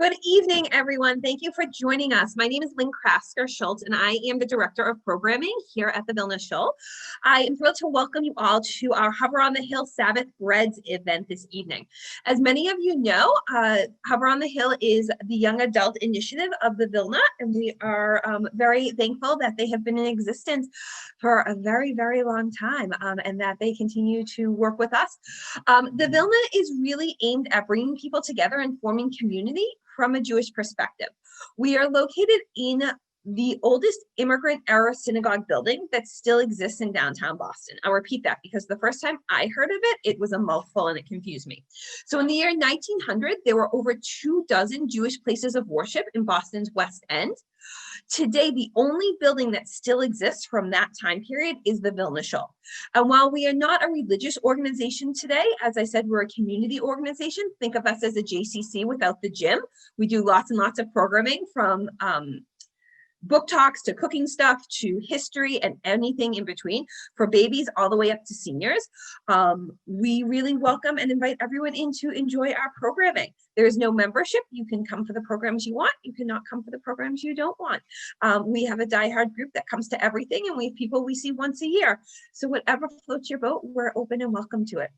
Good evening, everyone. Thank you for joining us. My name is Lynn Krasker-Schultz, and I am the Director of Programming here at the Vilna Shul. I am thrilled to welcome you all to our Hover on the Hill Sabbath Breads event this evening. As many of you know, Hover on the Hill is the young adult initiative of the Vilna, and we are very thankful that they have been in existence for a very, very long time, and that they continue to work with us. The Vilna is really aimed at bringing people together and forming community from a Jewish perspective. We are located in the oldest immigrant era synagogue building that still exists in downtown Boston. I'll repeat that because the first time I heard of it, it was a mouthful and it confused me. So in the year 1900, there were over 24 Jewish places of worship in Boston's West End. Today, the only building that still exists from that time period is the Vilna Shul. And while we are not a religious organization today, as I said, we're a community organization. Think of us as a JCC without the gym. We do lots and lots of programming from book talks to cooking stuff to history and anything in between for babies all the way up to seniors. We really welcome and invite everyone in to enjoy our programming. There is no membership. You can come for the programs you want. You cannot come for the programs you don't want. We have a diehard group that comes to everything, and we have people we see once a year. So whatever floats your boat, we're open and welcome to it.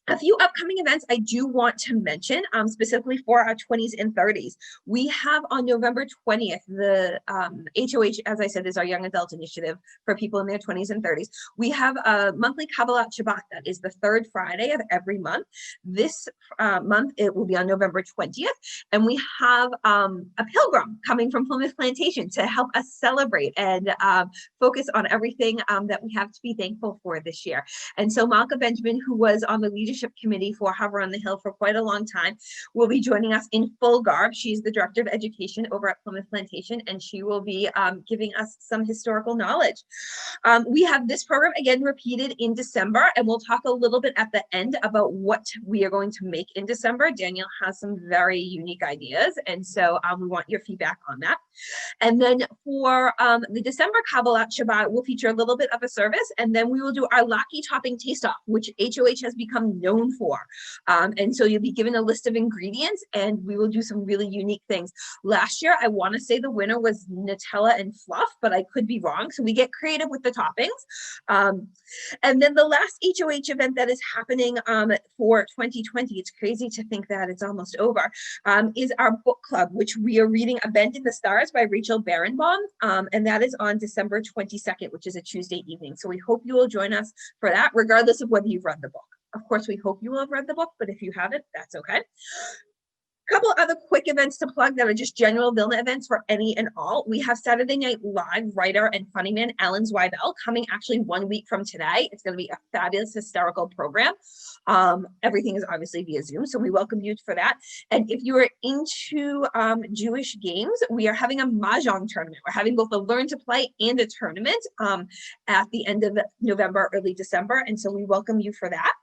A few upcoming events I do want to mention, specifically for our 20s and 30s. We have on November 20th, the HOH, as I said, is our young adult initiative for people in their 20s and 30s. We have a monthly Kabbalah Shabbat that is the third Friday of every month. This month, it will be on November 20th. And we have a pilgrim coming from Plymouth Plantation to help us celebrate and focus on everything that we have to be thankful for this year. And so Malka Benjamin, who was on the leadership committee for Hover on the Hill for quite a long time, will be joining us in full garb. She's the director of education over at Plymouth Plantation, and she will be giving us some historical knowledge. We have this program again repeated in December, and we'll talk a little bit at the end about what we are going to make in December. Daniel has some very unique ideas, and so we want your feedback on that. And then for the December Kabbalah Shabbat, we'll feature a little bit of a service, and then we will do our Laki topping taste-off, which HOH has become known for. And so you'll be given a list of ingredients, and we will do some really unique things. Last year, I want to say the winner was Nutella and fluff, but I could be wrong. So we get creative with the toppings. And then the last HOH event that is happening for 2020, it's crazy to think that it's almost over, is our book club, which we are reading A Bend in the Stars by Rachel Barenbaum, and that is on December 22nd, which is a Tuesday evening. So we hope you will join us for that, regardless of whether you've read the book. Of course, we hope you will have read the book, but if you haven't, that's okay. A couple other quick events to plug that are just general Vilna events for any and all. We have Saturday Night Live writer and funny man Alan Zweibel coming actually 1 week from today. It's going to be a fabulous, hysterical program. Everything is obviously via Zoom, so we welcome you for that. And if you are into Jewish games, we are having a Mahjong tournament. We're having both a learn to play and a tournament at the end of November, early December, and so we welcome you for that.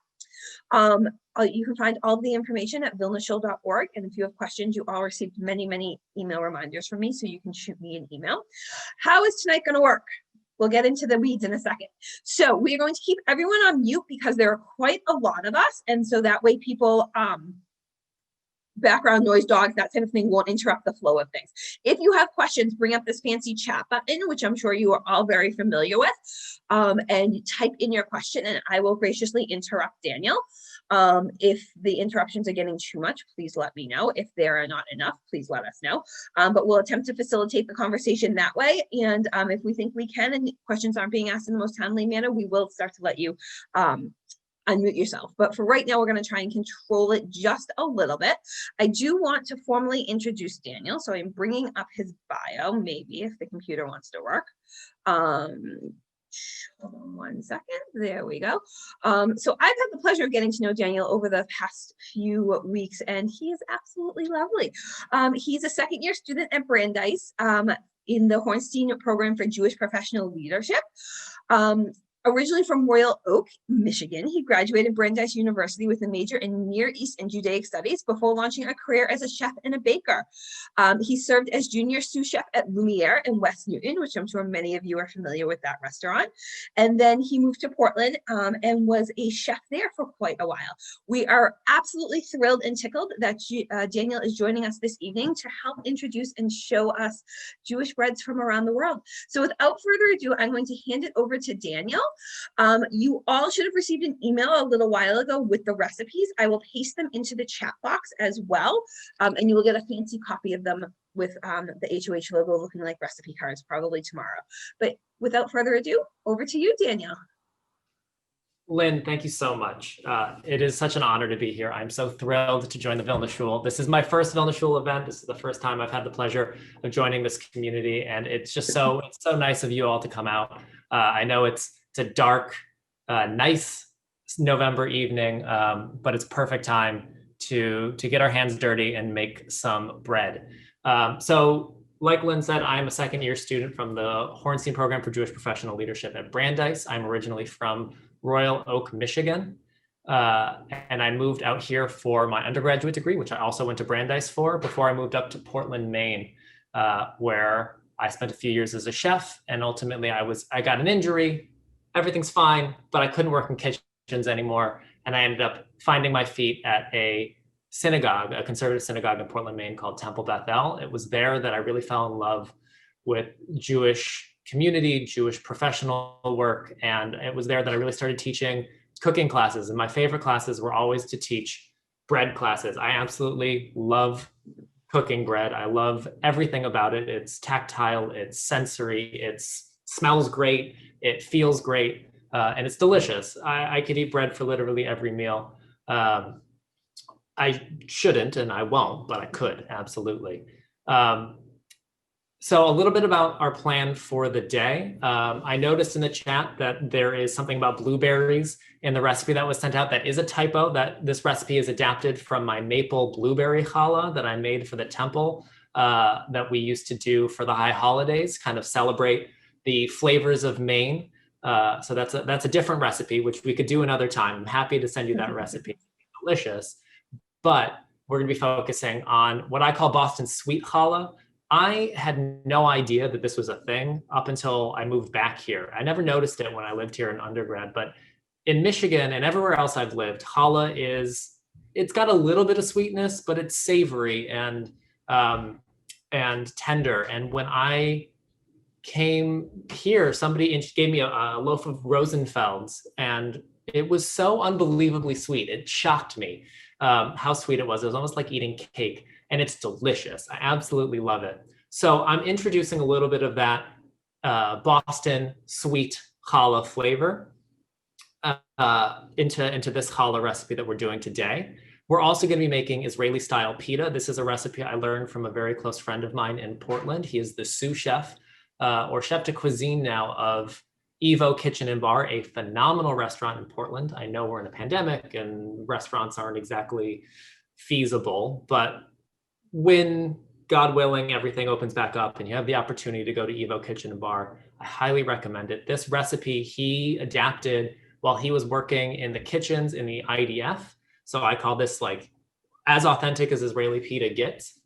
You can find all the information at vilnashul.org, and if you have questions, you all received many, many email reminders from me, so you can shoot me an email. How is tonight going to work? We'll get into the weeds in a second. So we're going to keep everyone on mute because there are quite a lot of us, and so that way people background noise, dogs, that type of thing won't interrupt the flow of things. If you have questions, bring up this fancy chat button, which I'm sure you are all very familiar with, and type in your question, and I will graciously interrupt Daniel. If the interruptions are getting too much, please let me know. If there are not enough, please let us know. But we'll attempt to facilitate the conversation that way. And if we think we can and questions aren't being asked in the most timely manner, we will start to let you unmute yourself. But for right now, we're going to try and control it just a little bit. I do want to formally introduce Daniel. So I'm bringing up his bio, maybe if the computer wants to work. Hold on 1 second. There we go. So I've had the pleasure of getting to know Daniel over the past few weeks, and he is absolutely lovely. He's a second-year student at Brandeis in the Hornstein program for Jewish professional leadership. Originally from Royal Oak, Michigan, he graduated Brandeis University with a major in Near East and Judaic Studies before launching a career as a chef and a baker. He served as junior sous chef at Lumiere in West Newton, which I'm sure many of you are familiar with that restaurant. And then he moved to Portland and was a chef there for quite a while. We are absolutely thrilled and tickled that Daniel is joining us this evening to help introduce and show us Jewish breads from around the world. So without further ado, I'm going to hand it over to Daniel. You all should have received an email a little while ago with the recipes. I will paste them into the chat box as well, and you will get a fancy copy of them with the HOH logo looking like recipe cards probably tomorrow. But without further ado, over to you, Daniel. Lynn, thank you so much. It is such an honor to be here. I'm so thrilled to join the Vilna Shul. This is my first Vilna Shul event. This is the first time I've had the pleasure of joining this community, and it's just so nice of you all to come out. I know it's a dark, nice November evening, but it's perfect time to get our hands dirty and make some bread. So like Lynn said, I'm a second-year student from the Hornstein Program for Jewish Professional Leadership at Brandeis. I'm originally from Royal Oak, Michigan, and I moved out here for my undergraduate degree, which I also went to Brandeis for, before I moved up to Portland, Maine, where I spent a few years as a chef, and ultimately I got an injury. Everything's fine, but I couldn't work in kitchens anymore, and I ended up finding my feet at a synagogue, a conservative synagogue in Portland, Maine called Temple Beth El. It was there that I really fell in love with Jewish community, Jewish professional work, and it was there that I really started teaching cooking classes. And my favorite classes were always to teach bread classes. I absolutely love cooking bread. I love everything about it. It's tactile, it's sensory, it smells great, it feels great, and it's delicious. I could eat bread for literally every meal. I shouldn't, and I won't, but I could, absolutely. So a little bit about our plan for the day. I noticed in the chat that there is something about blueberries in the recipe that was sent out. That is a typo. That this recipe is adapted from my maple blueberry challah that I made for the temple that we used to do for the high holidays, kind of celebrate the flavors of Maine. So that's a different recipe, which we could do another time. I'm happy to send you that recipe. It's delicious. But we're going to be focusing on what I call Boston sweet challah. I had no idea that this was a thing up until I moved back here. I never noticed it when I lived here in undergrad, but in Michigan and everywhere else I've lived, challah it's got a little bit of sweetness, but it's savory and tender. And when I came here, somebody gave me a loaf of Rosenfeld's, and it was so unbelievably sweet. It shocked me how sweet it was. It was almost like eating cake. And it's delicious. I absolutely love it. So I'm introducing a little bit of that Boston sweet challah flavor into this challah recipe that we're doing today. We're also going to be making Israeli style pita. This is a recipe I learned from a very close friend of mine in Portland. He is the sous chef or chef de cuisine now of Evo Kitchen and Bar, a phenomenal restaurant in Portland. I know we're in a pandemic and restaurants aren't exactly feasible, but when, God willing, everything opens back up and you have the opportunity to go to Evo Kitchen and Bar, I highly recommend it. This recipe he adapted while he was working in the kitchens in the IDF. So I call this like as authentic as Israeli pita gets.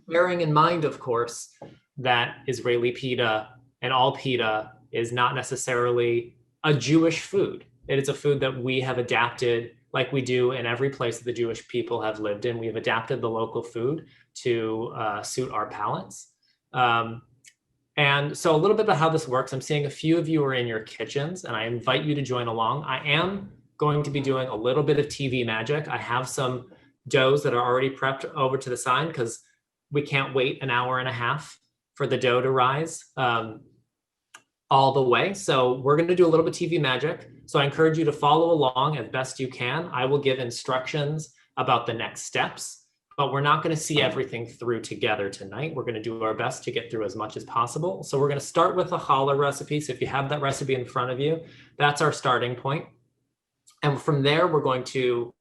Bearing in mind, of course, that Israeli pita and all pita is not necessarily a Jewish food. It is a food that we have adapted like we do in every place that the Jewish people have lived in. We've adapted the local food to suit our palates. And so a little bit about how this works. I'm seeing a few of you are in your kitchens, and I invite you to join along. I am going to be doing a little bit of TV magic. I have some doughs that are already prepped over to the side because we can't wait an hour and a half for the dough to rise all the way. So we're going to do a little bit of TV magic. So I encourage you to follow along as best you can. I will give instructions about the next steps, but we're not going to see everything through together tonight. We're going to do our best to get through as much as possible. So we're going to start with a challah recipe. So if you have that recipe in front of you, that's our starting point. And from there, we're going to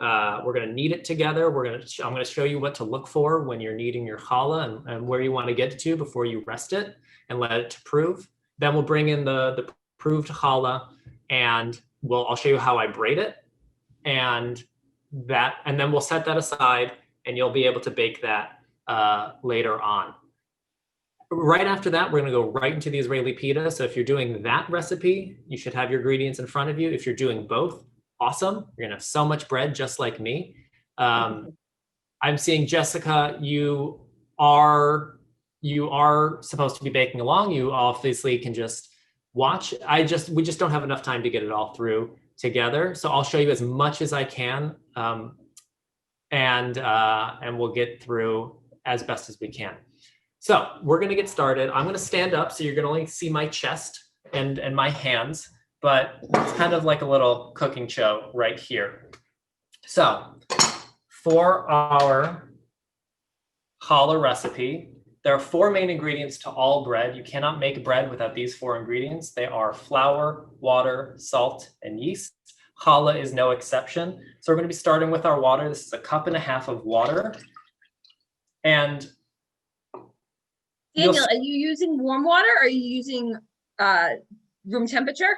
knead it together. I'm going to show you what to look for when you're kneading your challah and where you want to get to before you rest it and let it to prove. Then we'll bring in the approved challah, and I'll show you how I braid it, and then we'll set that aside, and you'll be able to bake that later on. Right after that, we're going to go right into the Israeli pita. So if you're doing that recipe, you should have your ingredients in front of you. If you're doing both, awesome. You're going to have so much bread, just like me. I'm seeing, Jessica, you are supposed to be baking along. You obviously can just watch. We just don't have enough time to get it all through together. So I'll show you as much as I can, and we'll get through as best as we can. So we're going to get started. I'm going to stand up, so you're going to only see my chest and my hands, but it's kind of like a little cooking show right here. So for our challah recipe, there are 4 main ingredients to all bread. You cannot make bread without these 4 ingredients. They are flour, water, salt, and yeast. Challah is no exception. So we're going to be starting with our water. This is 1.5 cups of water. And Daniel, are you using warm water or are you using room temperature?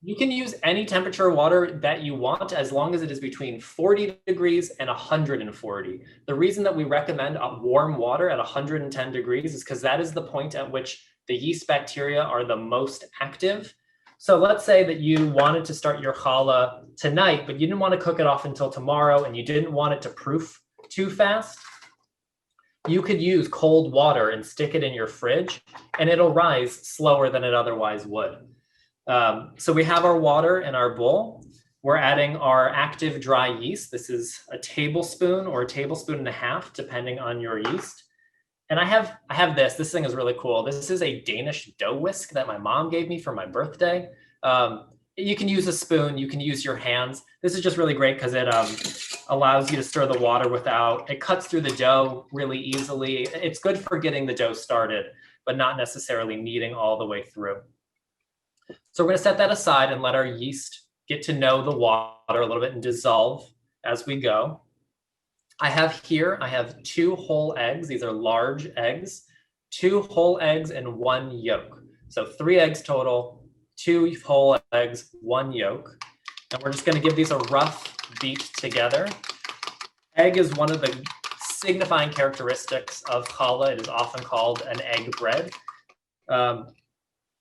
You can use any temperature water that you want, as long as it is between 40 degrees and 140. The reason that we recommend warm water at 110 degrees is because that is the point at which the yeast bacteria are the most active. So let's say that you wanted to start your challah tonight, but you didn't want to cook it off until tomorrow, and you didn't want it to proof too fast. You could use cold water and stick it in your fridge, and it'll rise slower than it otherwise would. So we have our water in our bowl. We're adding our active dry yeast. This is a tablespoon or 1.5 tablespoons, depending on your yeast. And I have this. This thing is really cool. This is a Danish dough whisk that my mom gave me for my birthday. You can use a spoon. You can use your hands. This is just really great because it allows you to stir the water it cuts through the dough really easily. It's good for getting the dough started, but not necessarily kneading all the way through. So we're going to set that aside and let our yeast get to know the water a little bit and dissolve as we go. I have 2 whole eggs. These are large eggs, 2 whole eggs and 1 yolk. So 3 eggs total, 2 whole eggs, 1 yolk. And we're just going to give these a rough beat together. Egg is one of the signifying characteristics of challah. It is often called an egg bread.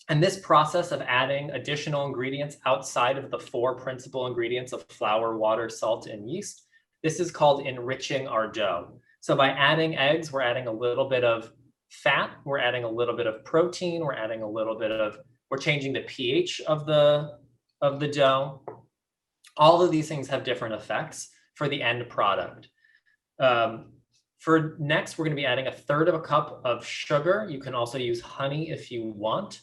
And this process of adding additional ingredients outside of the 4 principal ingredients of flour, water, salt, and yeast, this is called enriching our dough. So by adding eggs, we're adding a little bit of fat, we're adding a little bit of protein, we're changing the pH of the dough. All of these things have different effects for the end product. For next, we're going to be adding 1/3 cup of sugar. You can also use honey if you want.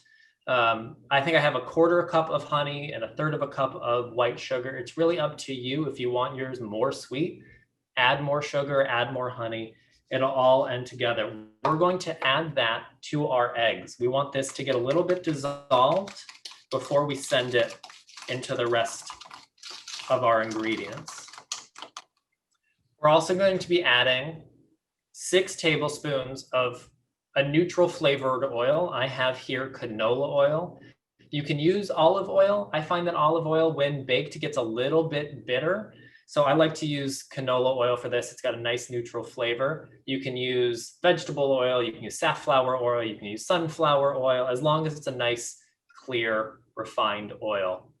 I think I have 1/4 cup of honey and 1/3 cup of white sugar. It's really up to you. If you want yours more sweet, add more sugar, add more honey. It'll all end together. We're going to add that to our eggs. We want this to get a little bit dissolved before we send it into the rest of our ingredients. We're also going to be adding 6 tablespoons of a neutral flavored oil. I have here canola oil. You can use olive oil. I find that olive oil, when baked, gets a little bit bitter. So I like to use canola oil for this. It's got a nice neutral flavor. You can use vegetable oil. You can use safflower oil. You can use sunflower oil, as long as it's a nice, clear, refined oil.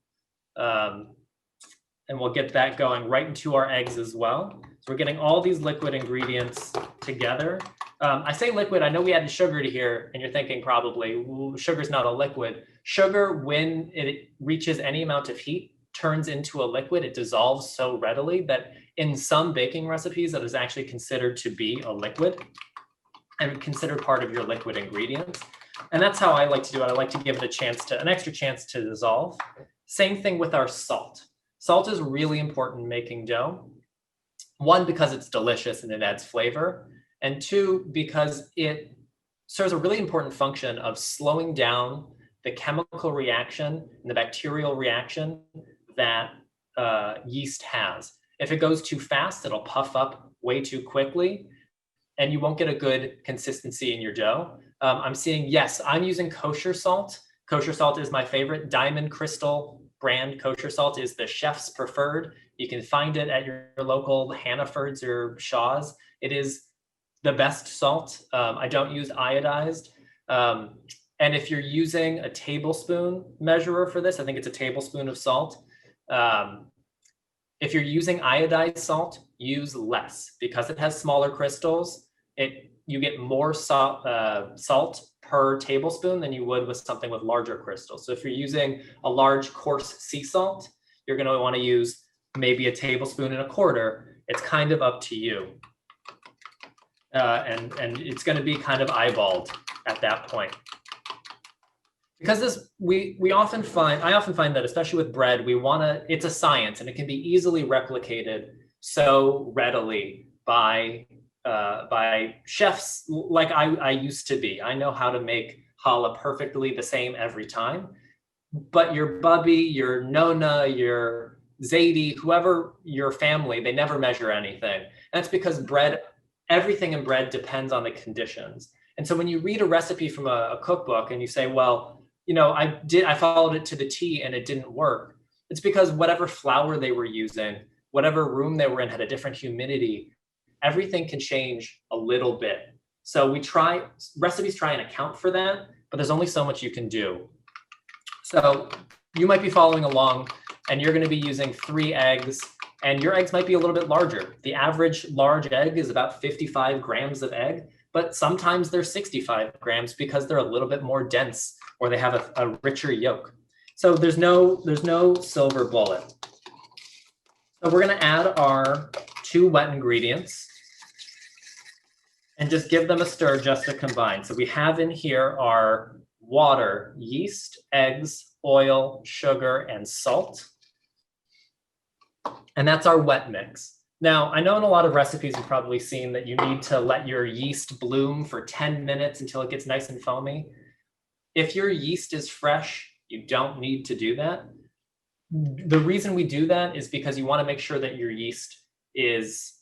And we'll get that going right into our eggs as well. So we're getting all these liquid ingredients together. I say liquid, I know we added sugar to here, and you're thinking probably, sugar's not a liquid. Sugar, when it reaches any amount of heat, turns into a liquid. It dissolves so readily that in some baking recipes, that is actually considered to be a liquid and considered part of your liquid ingredients. And that's how I like to do it. I like to give it an extra chance to dissolve. Same thing with our salt. Salt is really important in making dough. 1, because it's delicious and it adds flavor. And 2, because it serves a really important function of slowing down the chemical reaction and the bacterial reaction that yeast has. If it goes too fast, it'll puff up way too quickly, and you won't get a good consistency in your dough. I'm seeing, yes, I'm using kosher salt. Kosher salt is my favorite. Diamond Crystal brand kosher salt is the chef's preferred. You can find it at your local Hannaford's or Shaw's. It is the best salt. I don't use iodized. And if you're using a tablespoon measurer for this, I think it's a tablespoon of salt. If you're using iodized salt, use less because it has smaller crystals. You get more salt per tablespoon than you would with something with larger crystals. So if you're using a large coarse sea salt, you're going to want to use maybe a tablespoon and a quarter. It's kind of up to you. And it's going to be kind of eyeballed at that point. Because I often find that, especially with bread, it's a science and it can be easily replicated so readily by chefs like I used to be. I know how to make challah perfectly the same every time, but your bubby, your nona, your zaidi, whoever your family, they never measure anything. That's because everything in bread depends on the conditions. And so when you read a recipe from a cookbook and you say, well, I followed it to the T and it didn't work. It's because whatever flour they were using, whatever room they were in had a different humidity. Everything can change a little bit. So recipes try and account for that, but there's only so much you can do. So you might be following along and you're going to be using 3 eggs, and your eggs might be a little bit larger. The average large egg is about 55 grams of egg, but sometimes they're 65 grams because they're a little bit more dense or they have a richer yolk. So there's no silver bullet. So we're going to add our 2 wet ingredients and just give them a stir just to combine. So we have in here our water, yeast, eggs, oil, sugar, and salt. And that's our wet mix. Now, I know in a lot of recipes you've probably seen that you need to let your yeast bloom for 10 minutes until it gets nice and foamy. If your yeast is fresh, you don't need to do that. The reason we do that is because you want to make sure that your yeast is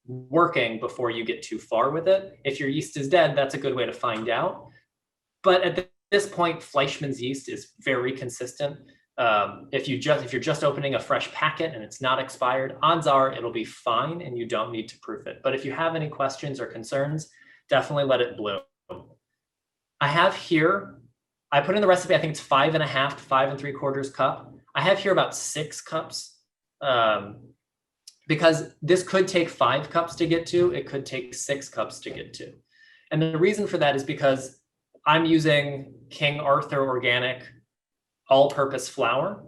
working before you get too far with it. If your yeast is dead, that's a good way to find out. But at this point, Fleischmann's yeast is very consistent. If you're just opening a fresh packet and it's not expired, odds are it'll be fine and you don't need to proof it. But if you have any questions or concerns, definitely let it bloom. I have here, I put in the recipe, I think it's 5 3/4 cup. I have here about 6 cups because this could take 5 cups to get to, it could take 6 cups to get to. And the reason for that is because I'm using King Arthur organic all-purpose flour,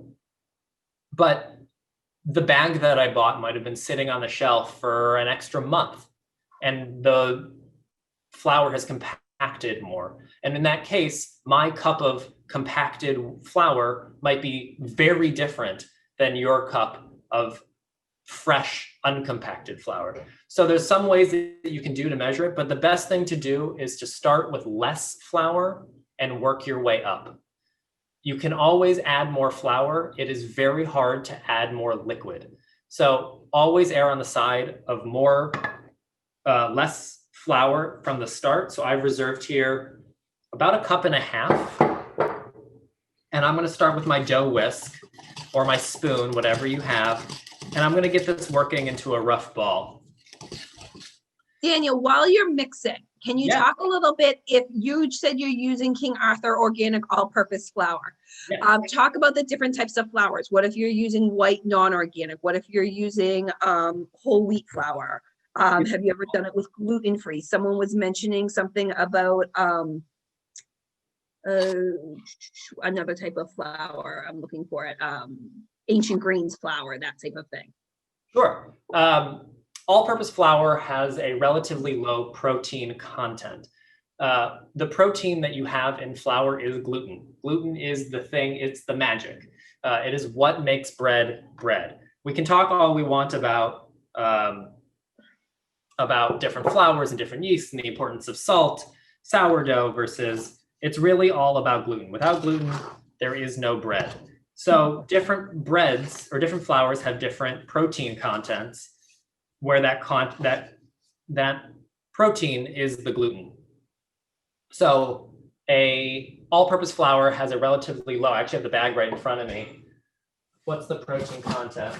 but the bag that I bought might have been sitting on the shelf for an extra month and the flour has compacted more. And in that case, my cup of compacted flour might be very different than your cup of fresh, uncompacted flour. So there's some ways that you can do to measure it, but the best thing to do is to start with less flour and work your way up. You can always add more flour. It is very hard to add more liquid. So always err on the side of less flour from the start. So I've reserved here about 1.5 cups. And I'm going to start with my dough whisk or my spoon, whatever you have. And I'm going to get this working into a rough ball. Daniel, while you're mixing, can you talk a little bit, if you said you're using King Arthur organic all-purpose flour, talk about the different types of flours. What if you're using white non-organic? What if you're using whole wheat flour? Have you ever done it with gluten-free? Someone was mentioning something about another type of flour. I'm looking for it. Ancient greens flour, that type of thing. Sure. All-purpose flour has a relatively low protein content. The protein that you have in flour is gluten. Gluten is the thing, it's the magic. It is what makes bread bread. We can talk all we want about different flours and different yeasts and the importance of salt, sourdough versus, it's really all about gluten. Without gluten, there is no bread. So different breads or different flours have different protein contents where that protein is the gluten. So a all-purpose flour has a relatively low, I actually have the bag right in front of me. What's the protein content?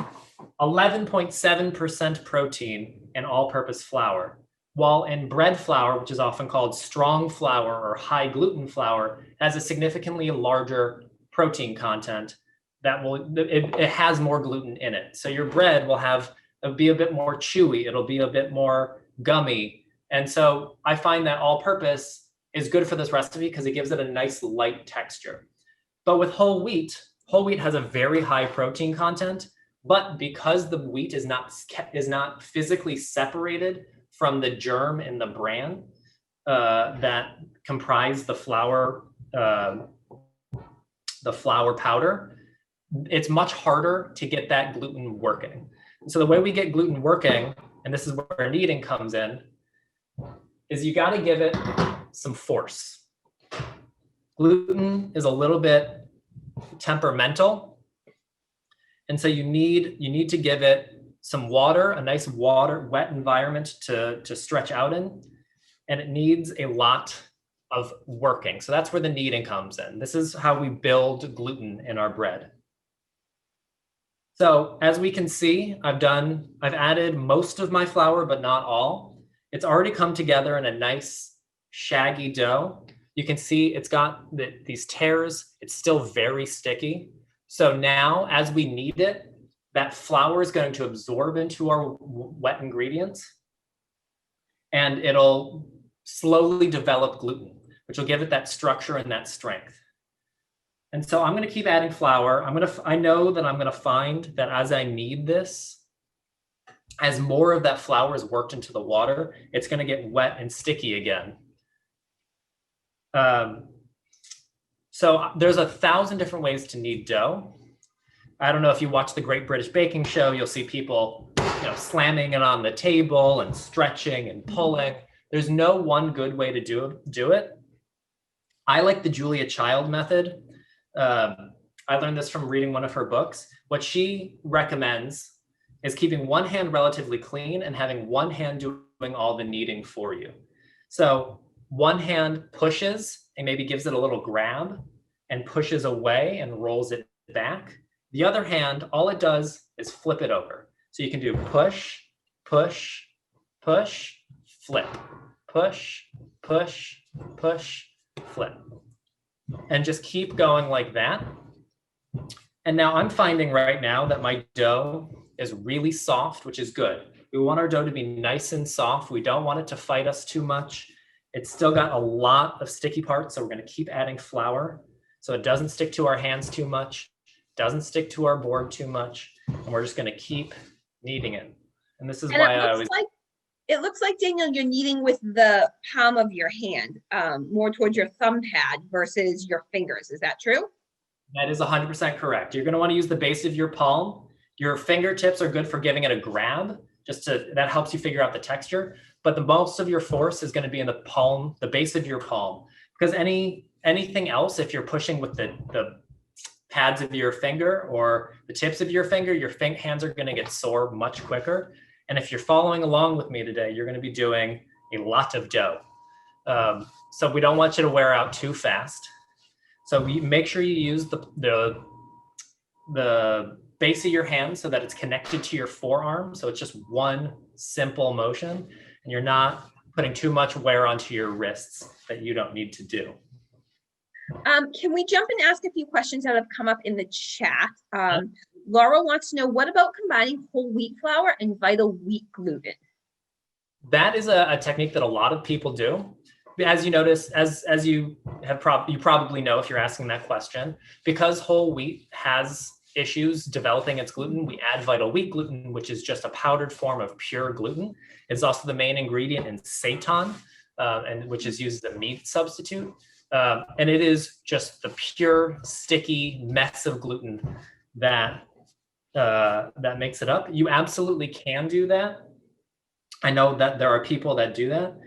11.7% protein in all-purpose flour, while in bread flour, which is often called strong flour or high gluten flour, has a significantly larger protein content that it has more gluten in it. So your bread it'll be a bit more chewy, it'll be a bit more gummy. And so I find that all-purpose is good for this recipe because it gives it a nice light texture. But with whole wheat has a very high protein content, but because the wheat is not physically separated from the germ and the bran that comprise the flour powder, it's much harder to get that gluten working. So the way we get gluten working, and this is where kneading comes in, is you got to give it some force. Gluten is a little bit temperamental, and so you need to give it some water, a nice wet environment to stretch out in, and it needs a lot of working. So that's where the kneading comes in. This is how we build gluten in our bread. So as we can see, I've added most of my flour, but not all. It's already come together in a nice shaggy dough. You can see it's got these tears. It's still very sticky. So now as we knead it, that flour is going to absorb into our wet ingredients, and it'll slowly develop gluten, which will give it that structure and that strength. And so I'm going to keep adding flour. I know that I'm going to find that as I knead this, as more of that flour is worked into the water, it's going to get wet and sticky again. So there's 1,000 different ways to knead dough. I don't know if you watch the Great British Baking Show, you'll see people, slamming it on the table and stretching and pulling. There's no one good way to do it. I like the Julia Child method. I learned this from reading one of her books. What she recommends is keeping one hand relatively clean and having one hand doing all the kneading for you. So one hand pushes and maybe gives it a little grab and pushes away and rolls it back. The other hand, all it does is flip it over. So you can do push, push, push, flip, push, push, push, flip. And just keep going like that. And now I'm finding right now that my dough is really soft, which is good. We want our dough to be nice and soft. We don't want it to fight us too much. It's still got a lot of sticky parts, so we're going to keep adding flour so it doesn't stick to our hands too much, doesn't stick to our board too much, and we're just going to keep kneading it. And this is why I always... It looks like, Daniel, you're kneading with the palm of your hand, more towards your thumb pad versus your fingers. Is that true? That is 100% correct. You're going to want to use the base of your palm. Your fingertips are good for giving it a grab, that helps you figure out the texture. But the most of your force is going to be in the palm, the base of your palm, because anything else, if you're pushing with the pads of your finger or the tips of your finger, your hands are going to get sore much quicker. And if you're following along with me today, you're going to be doing a lot of dough. So we don't want you to wear out too fast. So make sure you use the base of your hand so that it's connected to your forearm. So it's just one simple motion, and you're not putting too much wear onto your wrists that you don't need to do. Can we jump and ask a few questions that have come up in the chat? Laura wants to know, what about combining whole wheat flour and vital wheat gluten? That is a technique that a lot of people do. As you notice, as you probably know if you're asking that question, because whole wheat has issues developing its gluten, we add vital wheat gluten, which is just a powdered form of pure gluten. It's also the main ingredient in seitan, and which is used as a meat substitute. And it is just the pure, sticky mess of gluten that makes it up. You absolutely can do that. I know that there are people that do that.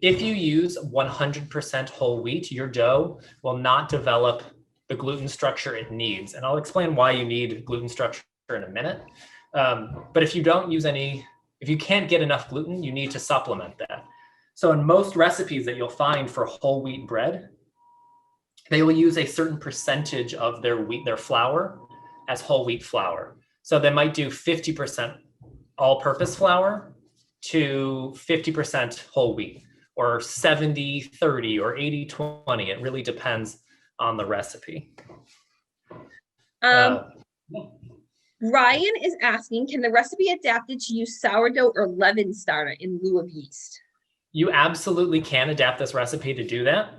If you use 100% whole wheat, your dough will not develop the gluten structure it needs. And I'll explain why you need gluten structure in a minute. But if you can't get enough gluten, you need to supplement that. So in most recipes that you'll find for whole wheat bread, they will use a certain percentage of their flour as whole wheat flour. So they might do 50% all-purpose flour to 50% whole wheat, or 70-30 or 80-20. It really depends on the recipe. Ryan is asking, can the recipe be adapted to use sourdough or leaven starter in lieu of yeast? You absolutely can adapt this recipe to do that.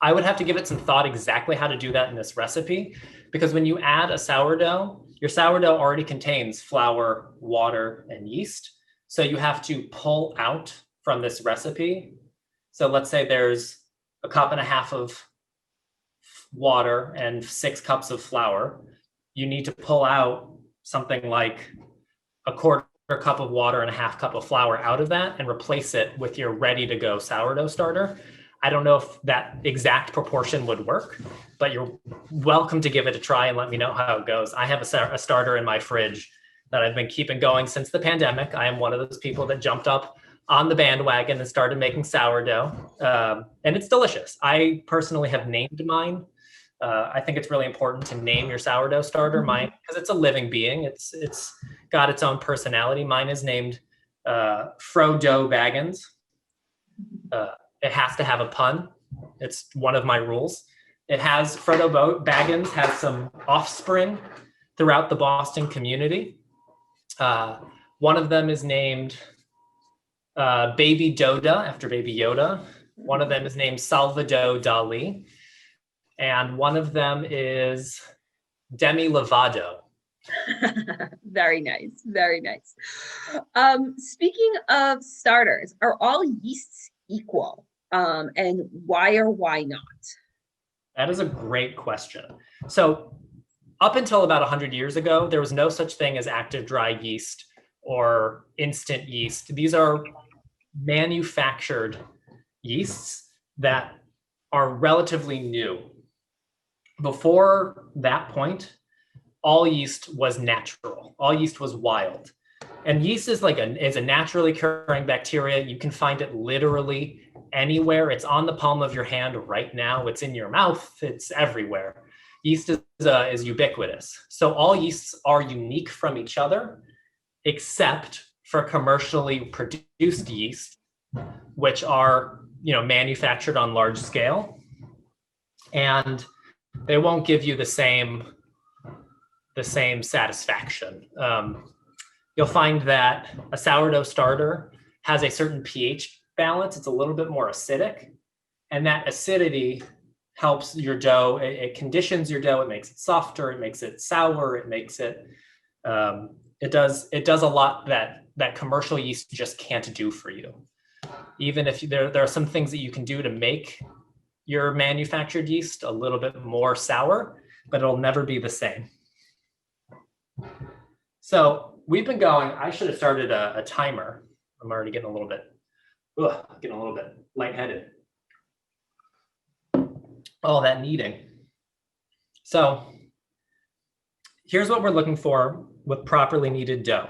I would have to give it some thought exactly how to do that in this recipe, because when you add a sourdough, your sourdough already contains flour, water, and yeast. So you have to pull out from this recipe. So let's say there's 1.5 cups of water and 6 cups of flour. You need to pull out something like 1/4 cup of water and 1/2 cup of flour out of that and replace it with your ready to go sourdough starter. I don't know if that exact proportion would work, but you're welcome to give it a try and let me know how it goes. I have a starter in my fridge that I've been keeping going since the pandemic. I am one of those people that jumped up on the bandwagon and started making sourdough, and it's delicious. I personally have named mine. I think it's really important to name your sourdough starter, mine, because it's a living being. It's got its own personality. Mine is named Frodo Baggins. It has to have a pun. It's one of my rules. It has, Frodo Baggins has some offspring throughout the Boston community. One of them is named Baby Doda, after Baby Yoda. One of them is named Salvador Dali. And one of them is Demi Lovato. Very nice, very nice. Speaking of starters, are all yeasts equal? And why or why not? That is a great question. So up until about 100 years ago, there was no such thing as active dry yeast or instant yeast. These are manufactured yeasts that are relatively new. Before that point, all yeast was natural. All yeast was wild. And yeast is is a naturally occurring bacteria. You can find it literally anywhere. It's on the palm of your hand right now. It's in your mouth. It's everywhere. Yeast is ubiquitous. So all yeasts are unique from each other, except for commercially produced yeast, which are manufactured on large scale, and they won't give you the same satisfaction. You'll find that a sourdough starter has a certain pH balance. It's a little bit more acidic, and that acidity helps your dough. It conditions your dough. It makes it softer. It makes it sour. It makes it. It does a lot that commercial yeast just can't do for you. Even if there are some things that you can do to make your manufactured yeast a little bit more sour, but it'll never be the same. So we've been going. I should have started a timer. I'm already getting a little bit lightheaded. All that kneading. So here's what we're looking for with properly kneaded dough.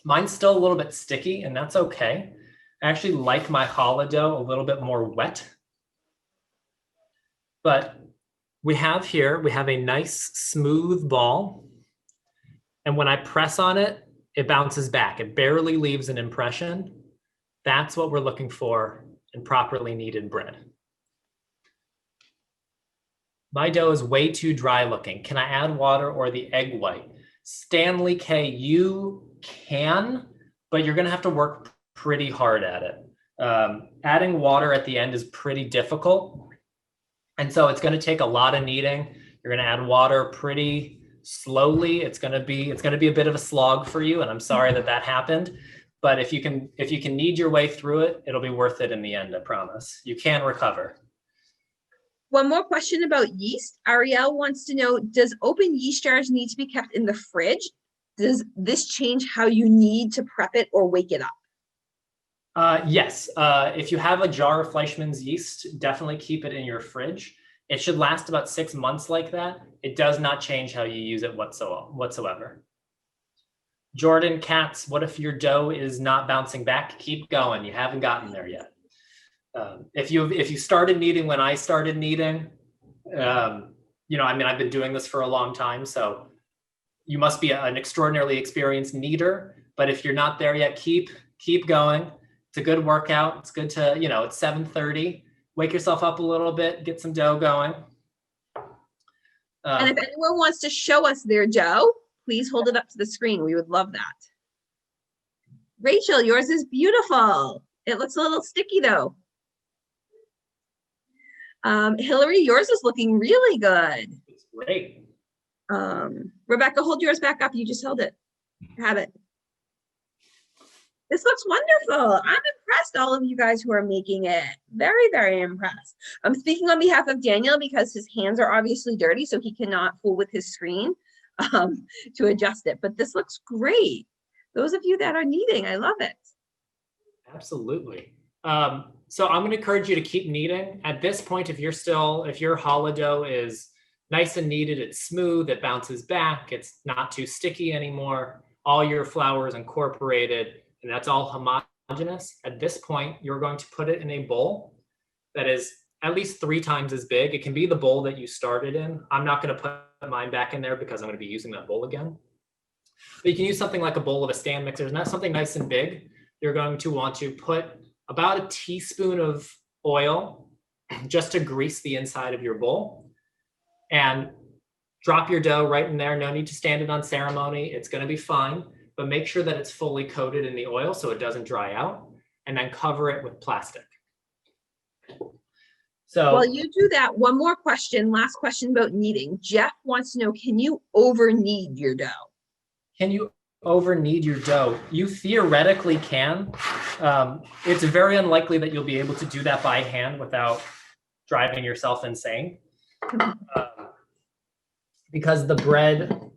Mine's still a little bit sticky, and that's okay. I actually like my challah dough a little bit more wet. But we have a nice smooth ball. And when I press on it, it bounces back. It barely leaves an impression. That's what we're looking for in properly kneaded bread. My dough is way too dry looking. Can I add water or the egg white? Stanley K, you can, but you're gonna have to work pretty hard at it. Adding water at the end is pretty difficult. And so it's gonna take a lot of kneading. You're gonna add water pretty slowly. It's gonna be a bit of a slog for you, and I'm sorry that happened. But if you can knead your way through it, it'll be worth it in the end, I promise. You can recover. One more question about yeast. Ariel wants to know, does open yeast jars need to be kept in the fridge? Does this change how you need to prep it or wake it up? Yes. If you have a jar of Fleischmann's yeast, definitely keep it in your fridge. It should last about 6 months like that. It does not change how you use it whatsoever. Jordan Katz, what if your dough is not bouncing back? Keep going. You haven't gotten there yet. If you started kneading when I started kneading, I mean, I've been doing this for a long time, so you must be an extraordinarily experienced kneader. But if you're not there yet, keep going. It's a good workout. It's good to, it's 7:30. Wake yourself up a little bit, get some dough going. And if anyone wants to show us their dough, please hold it up to the screen. We would love that. Rachel, yours is beautiful. It looks a little sticky though. Hillary, yours is looking really good. It's great. Rebecca, hold yours back up. You just held it. Have it. This looks wonderful. I'm impressed, all of you guys who are making it. Very, very impressed. I'm speaking on behalf of Daniel because his hands are obviously dirty, so he cannot fool with his screen to adjust it. But this looks great. Those of you that are kneading, I love it. Absolutely. So I'm going to encourage you to keep kneading. At this point, if your challah dough is nice and kneaded, it's smooth, it bounces back, it's not too sticky anymore, all your flour is incorporated, and that's all homogeneous. At this point, you're going to put it in a bowl that is at least 3 times as big. It can be the bowl that you started in. I'm not going to put mine back in there because I'm going to be using that bowl again. But you can use something like a bowl of a stand mixer. It's not something nice and big. You're going to want to put about a teaspoon of oil just to grease the inside of your bowl, and drop your dough right in there. No need to stand it on ceremony. It's going to be fine, but make sure that it's fully coated in the oil so it doesn't dry out, and then cover it with plastic. So while you do that, one more question, last question about kneading. Jeff wants to know, can you over knead your dough? Can you over knead your dough? You theoretically can. It's very unlikely that you'll be able to do that by hand without driving yourself insane. Because the bread,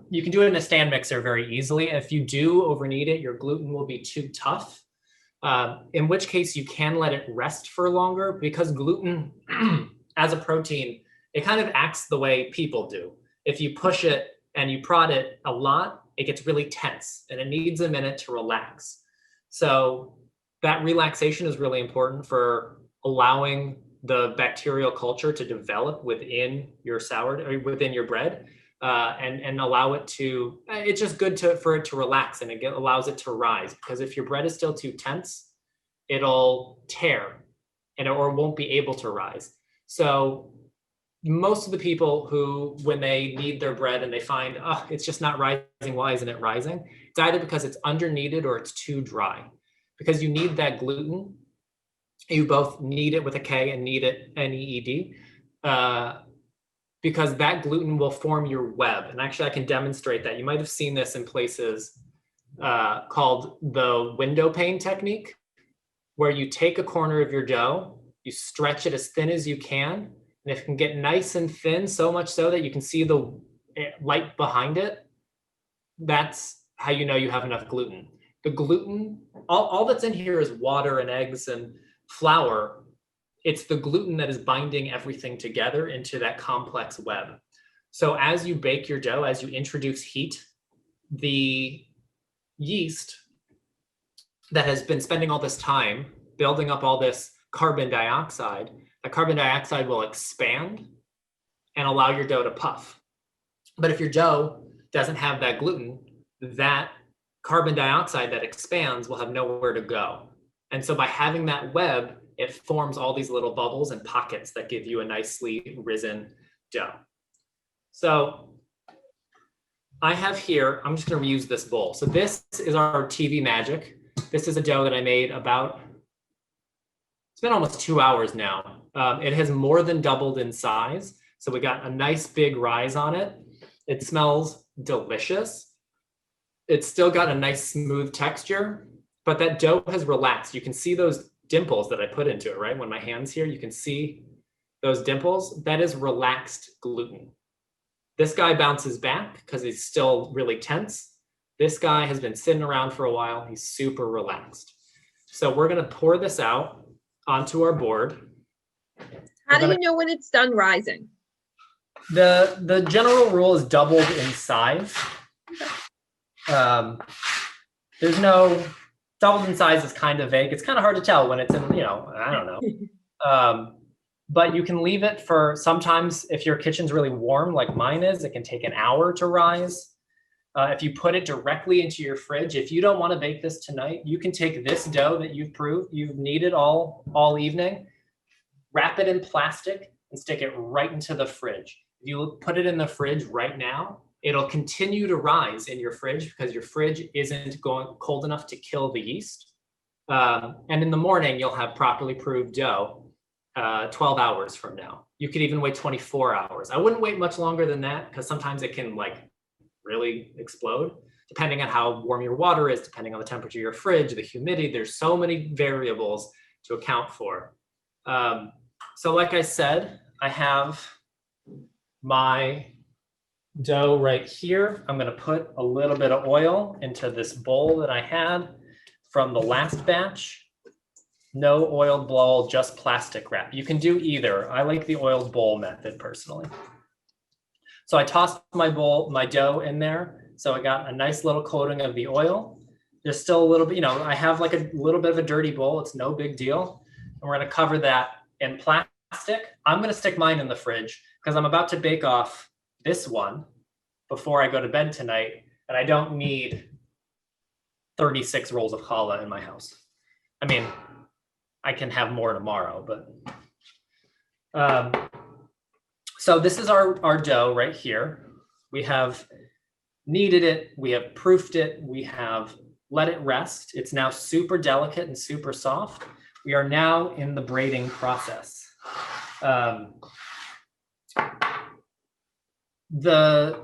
you can do it in a stand mixer very easily. If you do over knead it, your gluten will be too tough. In which case you can let it rest for longer, because gluten as a protein, it kind of acts the way people do. If you push it and you prod it a lot, it gets really tense and it needs a minute to relax. So that relaxation is really important for allowing the bacterial culture to develop within your sourdough, within your bread, and allow it to, it's just good for it to relax, and it allows it to rise. Because if your bread is still too tense, it'll tear or won't be able to rise. So most of the people who, when they knead their bread and they find, oh, it's just not rising, why isn't it rising? It's either because it's under kneaded or it's too dry. Because you need that gluten. You both knead it with a K and knead it N-E-E-D, because that gluten will form your web. And actually I can demonstrate that. You might have seen this in places called the window pane technique, where you take a corner of your dough, you stretch it as thin as you can, and it can get nice and thin, so much so that you can see the light behind it. That's how you know you have enough gluten. The gluten, all that's in here is water and eggs and flour. It's the gluten that is binding everything together into that complex web. So as you bake your dough, as you introduce heat, the yeast that has been spending all this time building up all this carbon dioxide, the carbon dioxide will expand and allow your dough to puff. But if your dough doesn't have that gluten, that carbon dioxide that expands will have nowhere to go. And so by having that web, it forms all these little bubbles and pockets that give you a nicely risen dough. So I have here, I'm just going to reuse this bowl. So this is our TV Magic. This is a dough that I made about, it's been almost 2 hours now. It has more than doubled in size. So we got a nice big rise on it. It smells delicious. It's still got a nice smooth texture, but that dough has relaxed. You can see those dimples that I put into it, right? When my hand's here, you can see those dimples. That is relaxed gluten. This guy bounces back because he's still really tense. This guy has been sitting around for a while. He's super relaxed. So we're going to pour this out onto our board. How do you know when it's done rising? The general rule is doubled in size. There's no doubled in size is kind of vague. It's kind of hard to tell when it's in, I don't know. But you can leave it for, sometimes if your kitchen's really warm, like mine is, it can take an hour to rise. If you put it directly into your fridge, if you don't want to bake this tonight, you can take this dough that you've kneaded all evening, wrap it in plastic and stick it right into the fridge. If you put it in the fridge right now, it'll continue to rise in your fridge because your fridge isn't going cold enough to kill the yeast. And in the morning, you'll have properly proved dough 12 hours from now. You could even wait 24 hours. I wouldn't wait much longer than that because sometimes it can really explode, depending on how warm your water is, depending on the temperature of your fridge, the humidity. There's so many variables to account for. So like I said, I have my dough right here. I'm going to put a little bit of oil into this bowl that I had from the last batch. No oiled bowl, just plastic wrap. You can do either. I like the oiled bowl method personally. So I tossed my dough in there. So I got a nice little coating of the oil. There's still a little bit, I have like a little bit of a dirty bowl. It's no big deal. And we're going to cover that in plastic. I'm going to stick mine in the fridge because I'm about to bake off this one before I go to bed tonight. And I don't need 36 rolls of challah in my house. I mean, I can have more tomorrow, but so this is our dough right here. We have kneaded it, we have proofed it, we have let it rest. It's now super delicate and super soft. We are now in the braiding process. There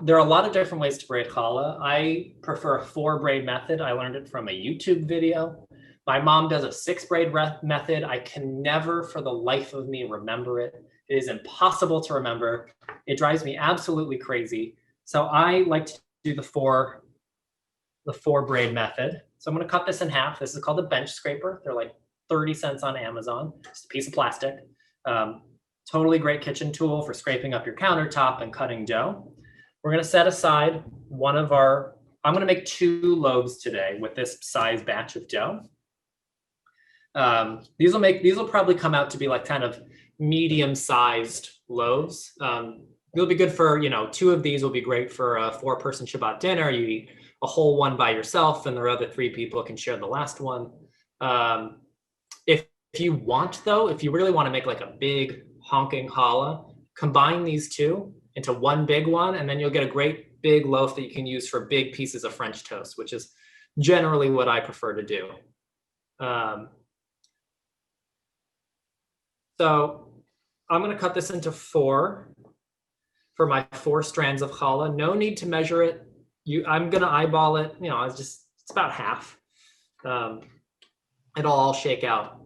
are a lot of different ways to braid challah. I prefer a 4-braid method. I learned it from a YouTube video. My mom does a 6-braid method. I can never for the life of me remember it. It is impossible to remember. It drives me absolutely crazy. So I like to do the 4-braid method. So I'm going to cut this in half. This is called a bench scraper. They're like 30 cents on Amazon. It's a piece of plastic. Totally great kitchen tool for scraping up your countertop and cutting dough. We're going to set aside I'm going to make 2 loaves today with this size batch of dough. These will probably come out to be like kind of medium-sized loaves. It'll be good for, 2 of these will be great for a 4-person Shabbat dinner. You eat a whole one by yourself and the other 3 people can share the last one. If you really want to make like a big honking challah, combine these 2 into one big one, and then you'll get a great big loaf that you can use for big pieces of French toast, which is generally what I prefer to do. So I'm going to cut this into 4 for my 4 strands of challah. No need to measure it. I'm going to eyeball it. It's about half. It'll all shake out.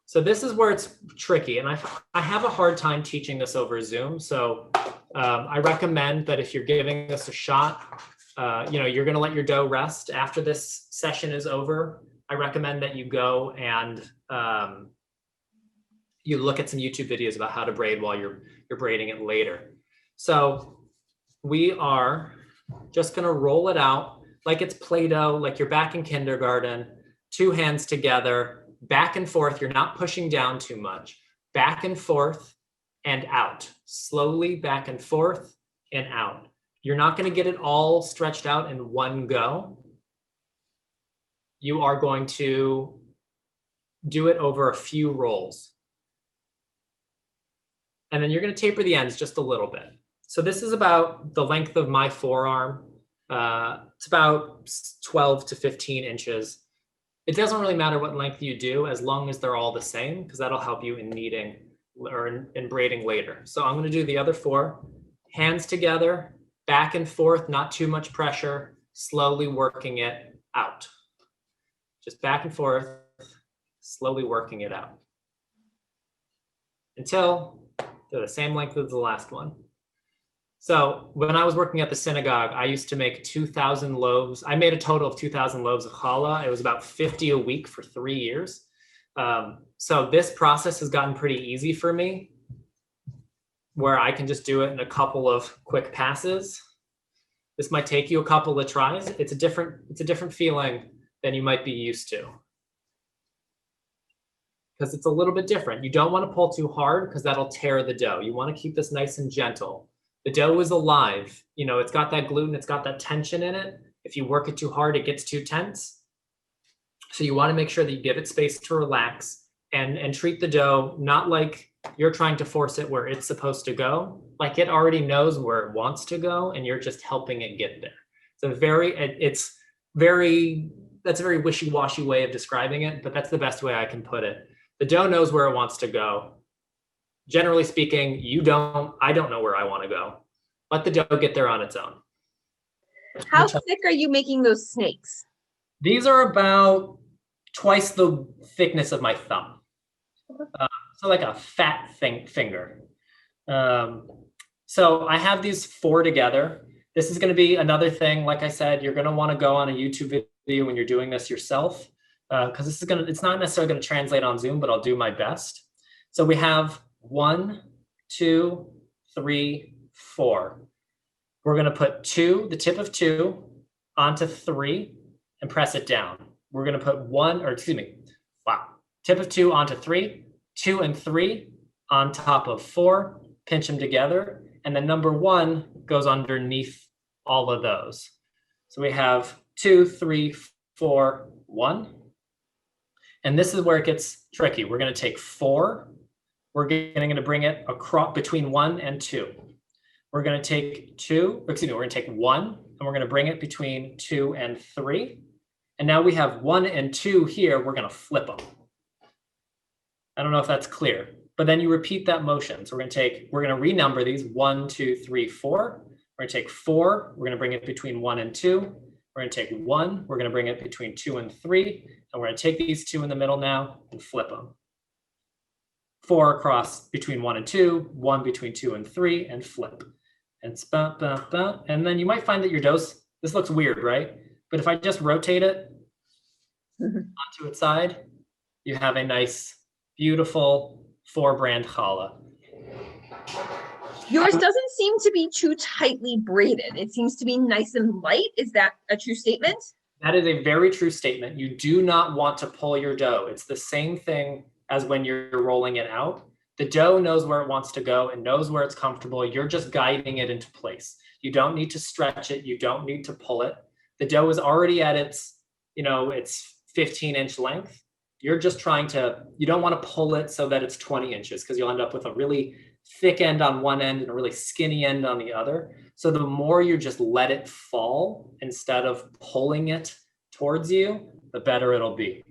So this is where it's tricky. And I have a hard time teaching this over Zoom. So I recommend that if you're giving this a shot, you're going to let your dough rest after this session is over. I recommend that you go and you look at some YouTube videos about how to braid while you're braiding it later. So we are just going to roll it out like it's Play-Doh, like you're back in kindergarten, 2 hands together, back and forth. You're not pushing down too much. Back and forth and out. Slowly back and forth and out. You're not going to get it all stretched out in one go. You are going to do it over a few rolls. And then you're going to taper the ends just a little bit. So this is about the length of my forearm. It's about 12 to 15 inches. It doesn't really matter what length you do as long as they're all the same, because that'll help you in kneading or in braiding later. So I'm going to do the other 4. Hands together, back and forth, not too much pressure, slowly working it out. Just back and forth, slowly working it out until they're the same length as the last one. So when I was working at the synagogue, I used to make 2,000 loaves. I made a total of 2,000 loaves of challah. It was about 50 a week for 3 years. So this process has gotten pretty easy for me, where I can just do it in a couple of quick passes. This might take you a couple of tries. It's a different feeling than you might be used to. because it's a little bit different. You don't want to pull too hard because that'll tear the dough. You want to keep this nice and gentle. The dough is alive. You know, it's got that gluten, it's got that tension in it. If you work it too hard, it gets too tense. So you want to make sure that you give it space to relax and treat the dough not like you're trying to force it where it's supposed to go, like it already knows where it wants to go and you're just helping it get there. That's a very wishy-washy way of describing it, but that's the best way I can put it. The dough knows where it wants to go. Generally speaking, I don't know where I want to go. Let the dough get there on its own. How thick are you making those snakes? These are about twice the thickness of my thumb. So like a fat finger. So I have these 4 together. This is going to be another thing. Like I said, you're going to want to go on a YouTube video when you're doing this yourself, because it's not necessarily going to translate on Zoom, but I'll do my best. So we have 1, 2, 3, 4. We're going to put the tip of 2 onto 3 and press it down. We're going to put tip of 2 onto 3, 2 and 3 on top of 4, pinch them together, and then number 1 goes underneath all of those. So we have 2, 3, 4, 1. And this is where it gets tricky. We're going to take 4. We're going to bring it across between 1 and 2. We're going to take 1 and we're going to bring it between 2 and 3. And now we have 1 and 2 here. We're going to flip them. I don't know if that's clear, but then you repeat that motion. So we're going to renumber these 1, 2, 3, 4. We're going to take 4. We're going to bring it between 1 and 2. We're going to take 1. We're going to bring it between 2 and 3. And we're going to take these 2 in the middle now and flip them. 4 across between 1 and 2, 1 between 2 and 3, and flip. And and then you might find that your dough, this looks weird, right? But if I just rotate it onto its side, you have a nice, beautiful 4-brand challah. Yours doesn't seem to be too tightly braided. It seems to be nice and light. Is that a true statement? That is a very true statement. You do not want to pull your dough. It's the same thing as when you're rolling it out. The dough knows where it wants to go and knows where it's comfortable. You're just guiding it into place. You don't need to stretch it. You don't need to pull it. The dough is already at its 15-inch length. You're just you don't want to pull it so that it's 20 inches because you'll end up with a really thick end on one end and a really skinny end on the other. So the more you just let it fall instead of pulling it towards you, the better it'll be.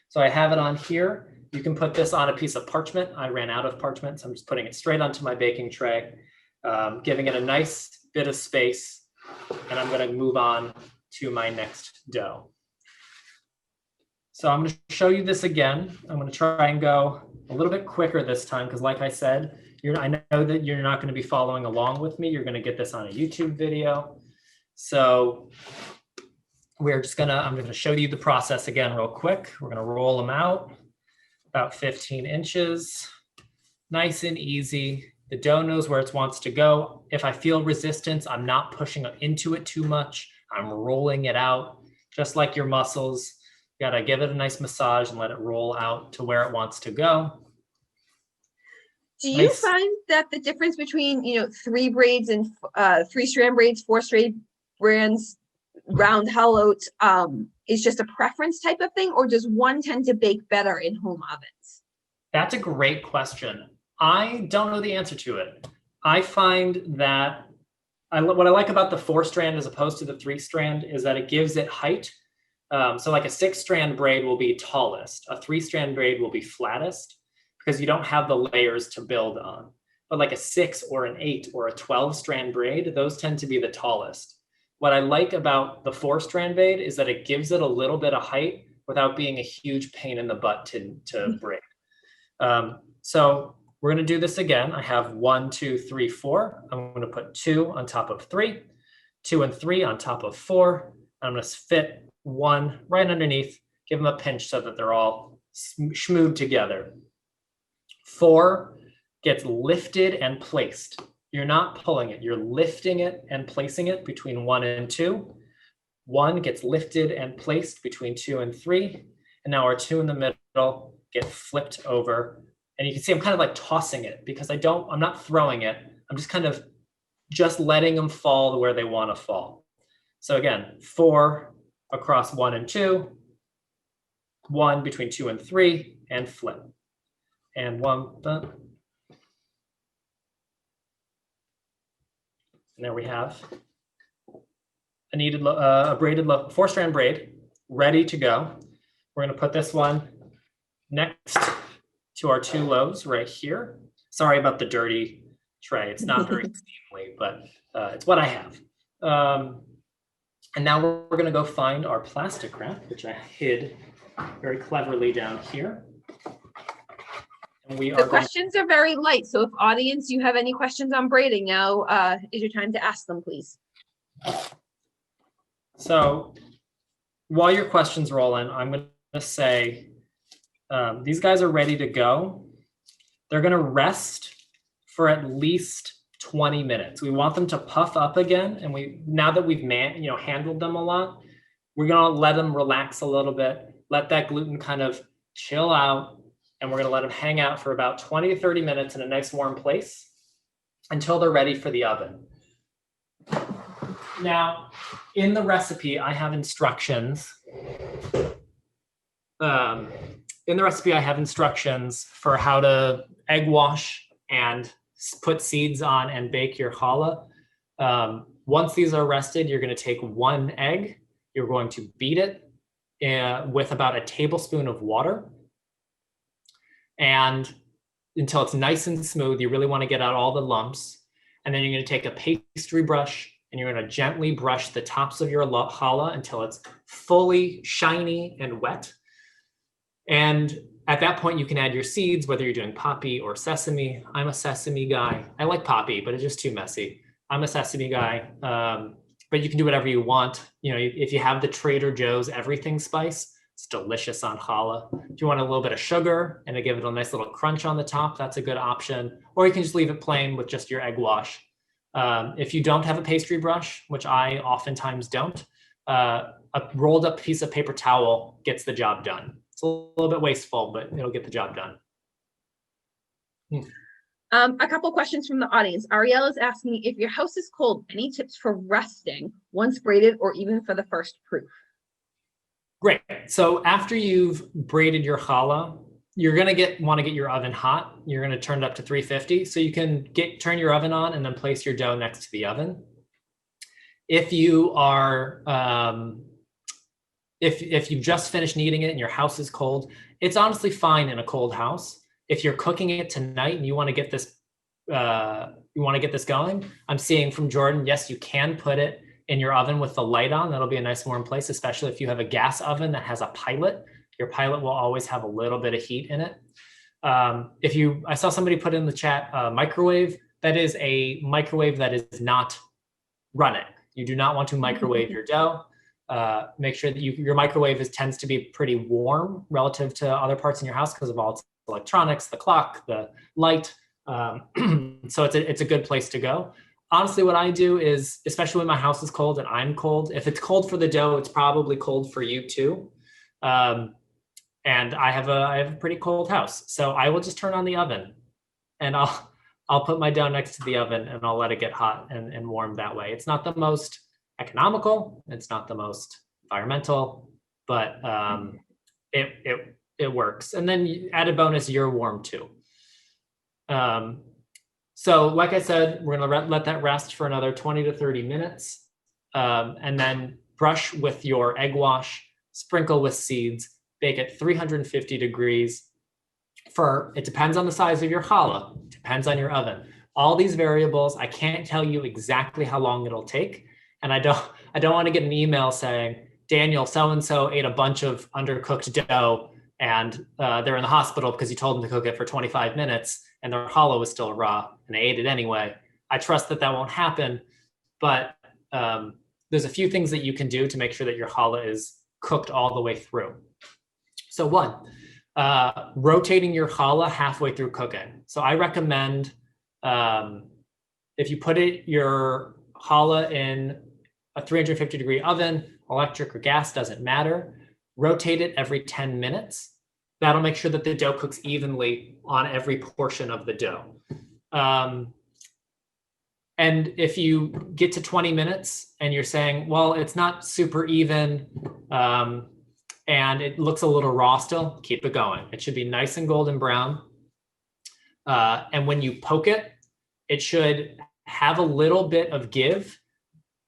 So I have it on here. You can put this on a piece of parchment. I ran out of parchment, so I'm just putting it straight onto my baking tray, giving it a nice bit of space, and I'm going to move on to my next dough. So I'm going to show you this again. I'm going to try and go a little bit quicker this time because, like I said, I know that you're not going to be following along with me. You're going to get this on a YouTube video. So I'm going to show you the process again real quick. We're going to roll them out about 15 inches, nice and easy. The dough knows where it wants to go. If I feel resistance, I'm not pushing into it too much. I'm rolling it out just like your muscles. You gotta give it a nice massage and let it roll out to where it wants to go. Do you find that the difference between 3 braids and 3-strand braids, 4-strand brands, round hollowed, is just a preference type of thing, or does one tend to bake better in home ovens? That's a great question. I don't know the answer to it. I find that what I like about the 4-strand as opposed to the 3-strand is that it gives it height. So like a 6-strand braid will be tallest. A 3-strand braid will be flattest because you don't have the layers to build on. But like a 6 or an 8 or a 12-strand braid, those tend to be the tallest. What I like about the 4-strand braid is that it gives it a little bit of height without being a huge pain in the butt to braid. So we're going to do this again. I have 1, 2, 3, 4. I'm going to put 2 on top of 3, 2 and 3 on top of 4. I'm going to fit 1 right underneath, give them a pinch so that they're all schmood together. 4 gets lifted and placed. You're not pulling it, you're lifting it and placing it between 1 and 2. 1 gets lifted and placed between 2 and 3. And now our 2 in the middle get flipped over. And you can see I'm kind of like tossing it because I'm not throwing it. I'm just kind of just letting them fall to where they want to fall. So again, 4 across 1 and 2, 1 between 2 and 3, and flip. And 1, and there we have a braided 4-strand braid ready to go. We're going to put this one next to our 2 loaves right here. Sorry about the dirty tray. It's not very seemly, but it's what I have. And now we're going to go find our plastic wrap, which I hid very cleverly down here. And the questions are very light. So if audience, you have any questions on braiding, now is your time to ask them, please. So while your questions roll in, I'm going to say these guys are ready to go. They're going to rest for at least 20 minutes. We want them to puff up again. And now that we've handled them a lot, we're going to let them relax a little bit, let that gluten kind of chill out. And we're going to let them hang out for about 20 to 30 minutes in a nice warm place until they're ready for the oven. Now, in the recipe, I have instructions. For how to egg wash and put seeds on and bake your challah. Once these are rested, you're going to take 1 egg. You're going to beat it with about a tablespoon of water. And until it's nice and smooth, you really want to get out all the lumps. And then you're going to take a pastry brush and you're going to gently brush the tops of your challah until it's fully shiny and wet. And at that point, you can add your seeds, whether you're doing poppy or sesame. I'm a sesame guy. I like poppy, but it's just too messy. I'm a sesame guy, but you can do whatever you want. If you have the Trader Joe's everything spice, it's delicious on challah. If you want a little bit of sugar and to give it a nice little crunch on the top, that's a good option. Or you can just leave it plain with just your egg wash. If you don't have a pastry brush, which I oftentimes don't, a rolled up piece of paper towel gets the job done. It's a little bit wasteful, but it'll get the job done. A couple questions from the audience. Ariel is asking, if your house is cold, any tips for resting once braided or even for the first proof? Great. So after you've braided your challah, you're going to want to get your oven hot. You're going to turn it up to 350. So you can turn your oven on and then place your dough next to the oven. If you are, if you've just finished kneading it and your house is cold, it's honestly fine in a cold house. If you're cooking it tonight and you want to get this, going, I'm seeing from Jordan, yes, you can put it in your oven with the light on. That'll be a nice warm place, especially if you have a gas oven that has a pilot. Your pilot will always have a little bit of heat in it. I saw somebody put in the chat microwave. That is a microwave that is not running. You do not want to microwave your dough. Make sure that your microwave tends to be pretty warm relative to other parts in your house because of all its electronics, the clock, the light. So it's a good place to go. Honestly, what I do is, especially when my house is cold and I'm cold, if it's cold for the dough, it's probably cold for you too. And I have a pretty cold house, so I will just turn on the oven and I'll put my dough next to the oven and I'll let it get hot and warm that way. It's not the most economical, it's not the most environmental, but it works. And then added bonus, you're warm too. So like I said, we're gonna let that rest for another 20 to 30 minutes. And then brush with your egg wash, sprinkle with seeds, bake at 350 degrees it depends on the size of your challah, depends on your oven. All these variables, I can't tell you exactly how long it'll take. And I don't want to get an email saying, Daniel, so-and-so ate a bunch of undercooked dough and they're in the hospital because you told them to cook it for 25 minutes and their challah was still raw and they ate it anyway. I trust that won't happen, but there's a few things that you can do to make sure that your challah is cooked all the way through. So one, rotating your challah halfway through cooking. So I recommend if you put your challah in a 350 degree oven, electric or gas, doesn't matter. rotate it every 10 minutes. That'll make sure that the dough cooks evenly on every portion of the dough. And if you get to 20 minutes and you're saying, well, it's not super even and it looks a little raw still, keep it going. It should be nice and golden brown. And when you poke it, it should have a little bit of give,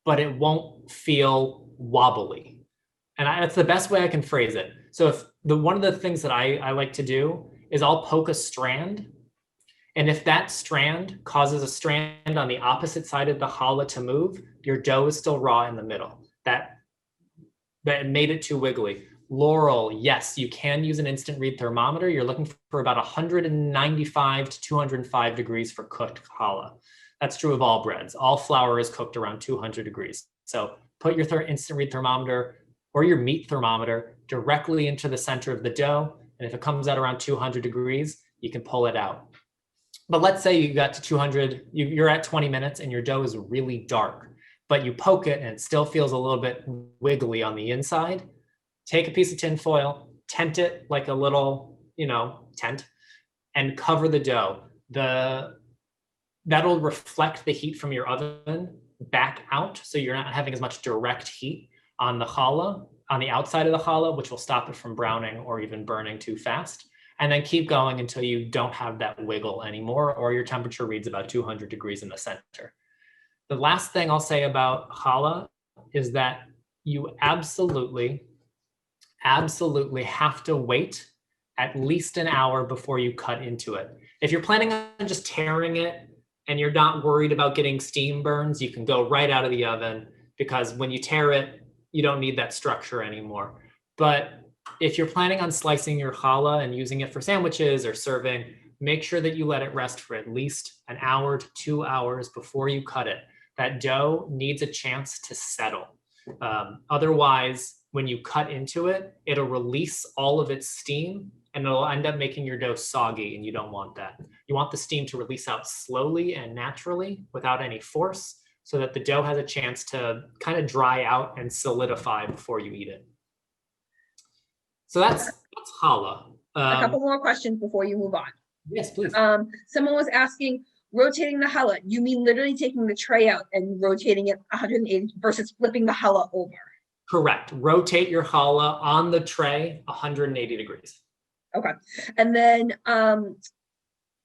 but it won't feel wobbly. And that's the best way I can phrase it. So if one of the things that I like to do is I'll poke a strand. And if that strand causes a strand on the opposite side of the challah to move, your dough is still raw in the middle. That made it too wiggly. Laurel, yes, you can use an instant read thermometer. You're looking for about 195 to 205 degrees for cooked challah. That's true of all breads. All flour is cooked around 200 degrees. So put your instant read thermometer or your meat thermometer directly into the center of the dough. And if it comes out around 200 degrees, you can pull it out. But let's say you got to 200, you're at 20 minutes and your dough is really dark, but you poke it and it still feels a little bit wiggly on the inside. Take a piece of tin foil, tent it like a little, tent, and cover the dough. That'll reflect the heat from your oven back out, so you're not having as much direct heat on the challah, on the outside of the challah, which will stop it from browning or even burning too fast. And then keep going until you don't have that wiggle anymore, or your temperature reads about 200 degrees in the center. The last thing I'll say about challah is that you absolutely have to wait at least an hour before you cut into it. If you're planning on just tearing it and you're not worried about getting steam burns, you can go right out of the oven, because when you tear it, you don't need that structure anymore. But if you're planning on slicing your challah and using it for sandwiches or serving, make sure that you let it rest for at least an hour to 2 hours before you cut it. That dough needs a chance to settle. Otherwise, when you cut into it, it'll release all of its steam and it'll end up making your dough soggy, and you don't want that. You want the steam to release out slowly and naturally without any force, so that the dough has a chance to kind of dry out and solidify before you eat it. So that's challah. A couple more questions before you move on. Yes, please. Someone was asking, rotating the challah, you mean literally taking the tray out and rotating it 180 versus flipping the challah over? Correct. Rotate your challah on the tray 180 degrees. Okay. And then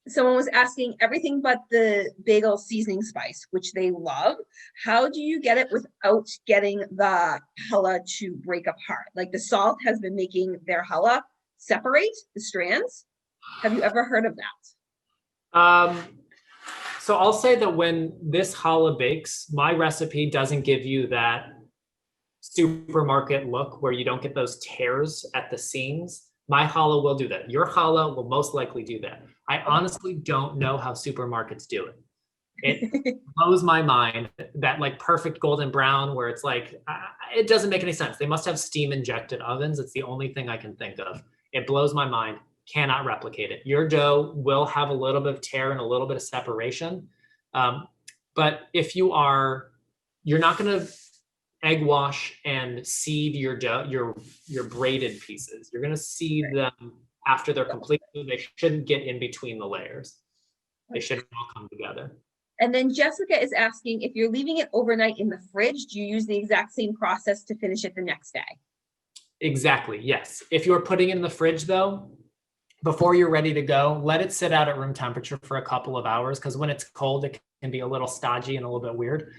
someone was asking, everything but the bagel seasoning spice, which they love, how do you get it without getting the challah to break apart? Like the salt has been making their challah separate the strands. Have you ever heard of that? So I'll say that when this challah bakes, my recipe doesn't give you that supermarket look where you don't get those tears at the seams. My challah will do that. Your challah will most likely do that. I honestly don't know how supermarkets do it. It blows my mind, that like perfect golden brown where it's like, it doesn't make any sense. They must have steam injected ovens. It's the only thing I can think of. It blows my mind. Cannot replicate it. Your dough will have a little bit of tear and a little bit of separation. But if you're not going to egg wash and seed your dough, your braided pieces. You're going to seed them after they're complete. They shouldn't get in between the layers. They should all come together. And then Jessica is asking, if you're leaving it overnight in the fridge, do you use the exact same process to finish it the next day? Exactly, yes. If you're putting it in the fridge though, before you're ready to go, let it sit out at room temperature for a couple of hours, because when it's cold, it can be a little stodgy and a little bit weird.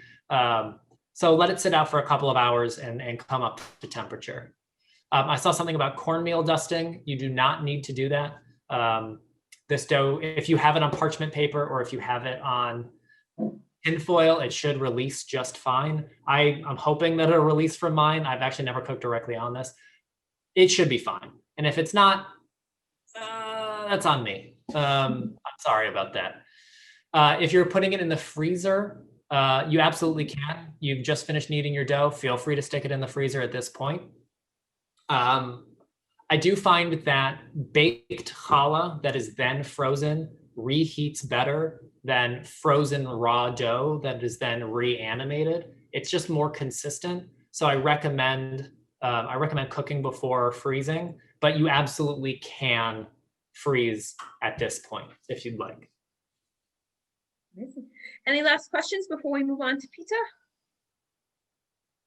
So let it sit out for a couple of hours and come up to temperature. I saw something about cornmeal dusting. You do not need to do that. This dough, if you have it on parchment paper or if you have it on tin foil, it should release just fine. I'm hoping that it'll release from mine. I've actually never cooked directly on this. It should be fine. And if it's not, that's on me. I'm sorry about that. If you're putting it in the freezer, you absolutely can. You've just finished kneading your dough. Feel free to stick it in the freezer at this point. I do find that baked challah that is then frozen reheats better than frozen raw dough that is then reanimated. It's just more consistent. So I recommend I recommend cooking before freezing, but you absolutely can freeze at this point if you'd like. Amazing. Any last questions before we move on to pita?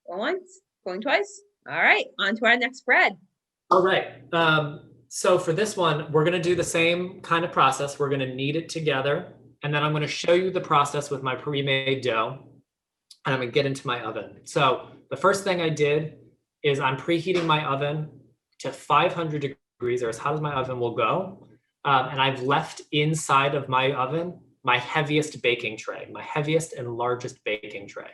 Going once, going twice. All right, on to our next bread. All right. So for this one, we're going to do the same kind of process. We're going to knead it together, and then I'm going to show you the process with my pre-made dough, and I'm going to get into my oven. So the first thing I did is I'm preheating my oven to 500 degrees, or as hot as my oven will go. And I've left inside of my oven my heaviest baking tray, my heaviest and largest baking tray.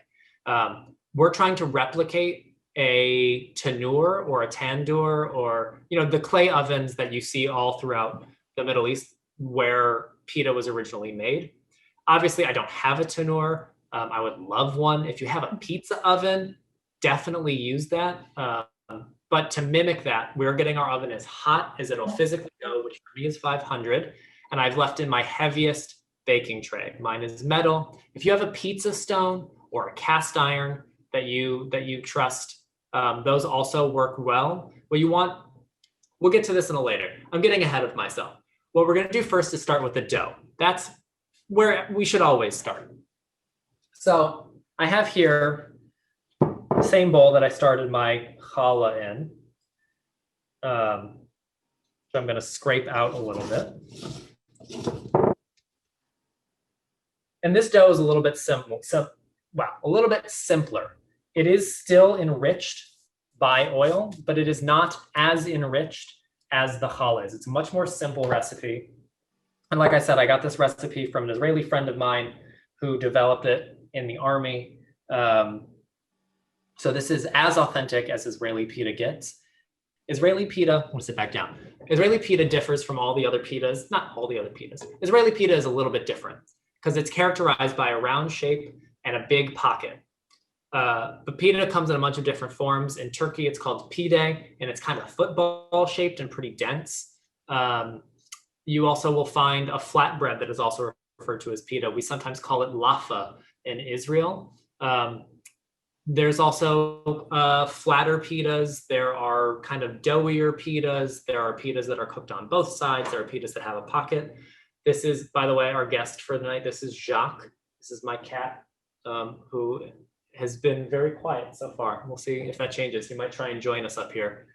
We're trying to replicate a tandoor or a tandoor, or the clay ovens that you see all throughout the Middle East where pita was originally made. Obviously, I don't have a tandoor. I would love one. If you have a pizza oven, definitely use that. But to mimic that, we're getting our oven as hot as it'll physically go, which for me is 500. And I've left in my heaviest baking tray. Mine is metal. If you have a pizza stone or a cast iron that you trust, those also work well. What you want, we'll get to this in a later. I'm getting ahead of myself. What we're going to do first is start with the dough. That's where we should always start. So I have here the same bowl that I started my challah in. So I'm going to scrape out a little bit. And this dough is a little bit a little bit simpler. It is still enriched by oil, but it is not as enriched as the challah is. It's a much more simple recipe. And like I said, I got this recipe from an Israeli friend of mine who developed it in the army. So this is as authentic as Israeli pita gets. Israeli pita, I want to sit back down. Israeli pita differs from all the other pitas, not all the other pitas. Israeli pita is a little bit different because it's characterized by a round shape and a big pocket. But pita comes in a bunch of different forms. In Turkey, it's called pide, and it's kind of football shaped and pretty dense. You also will find a flatbread that is also referred to as pita. We sometimes call it lafa in Israel. There's also flatter pitas. There are kind of doughier pitas. There are pitas that are cooked on both sides. There are pitas that have a pocket. This is, by the way, our guest for the night. This is Jacques. This is my cat, who has been very quiet so far. We'll see if that changes. He might try and join us up here,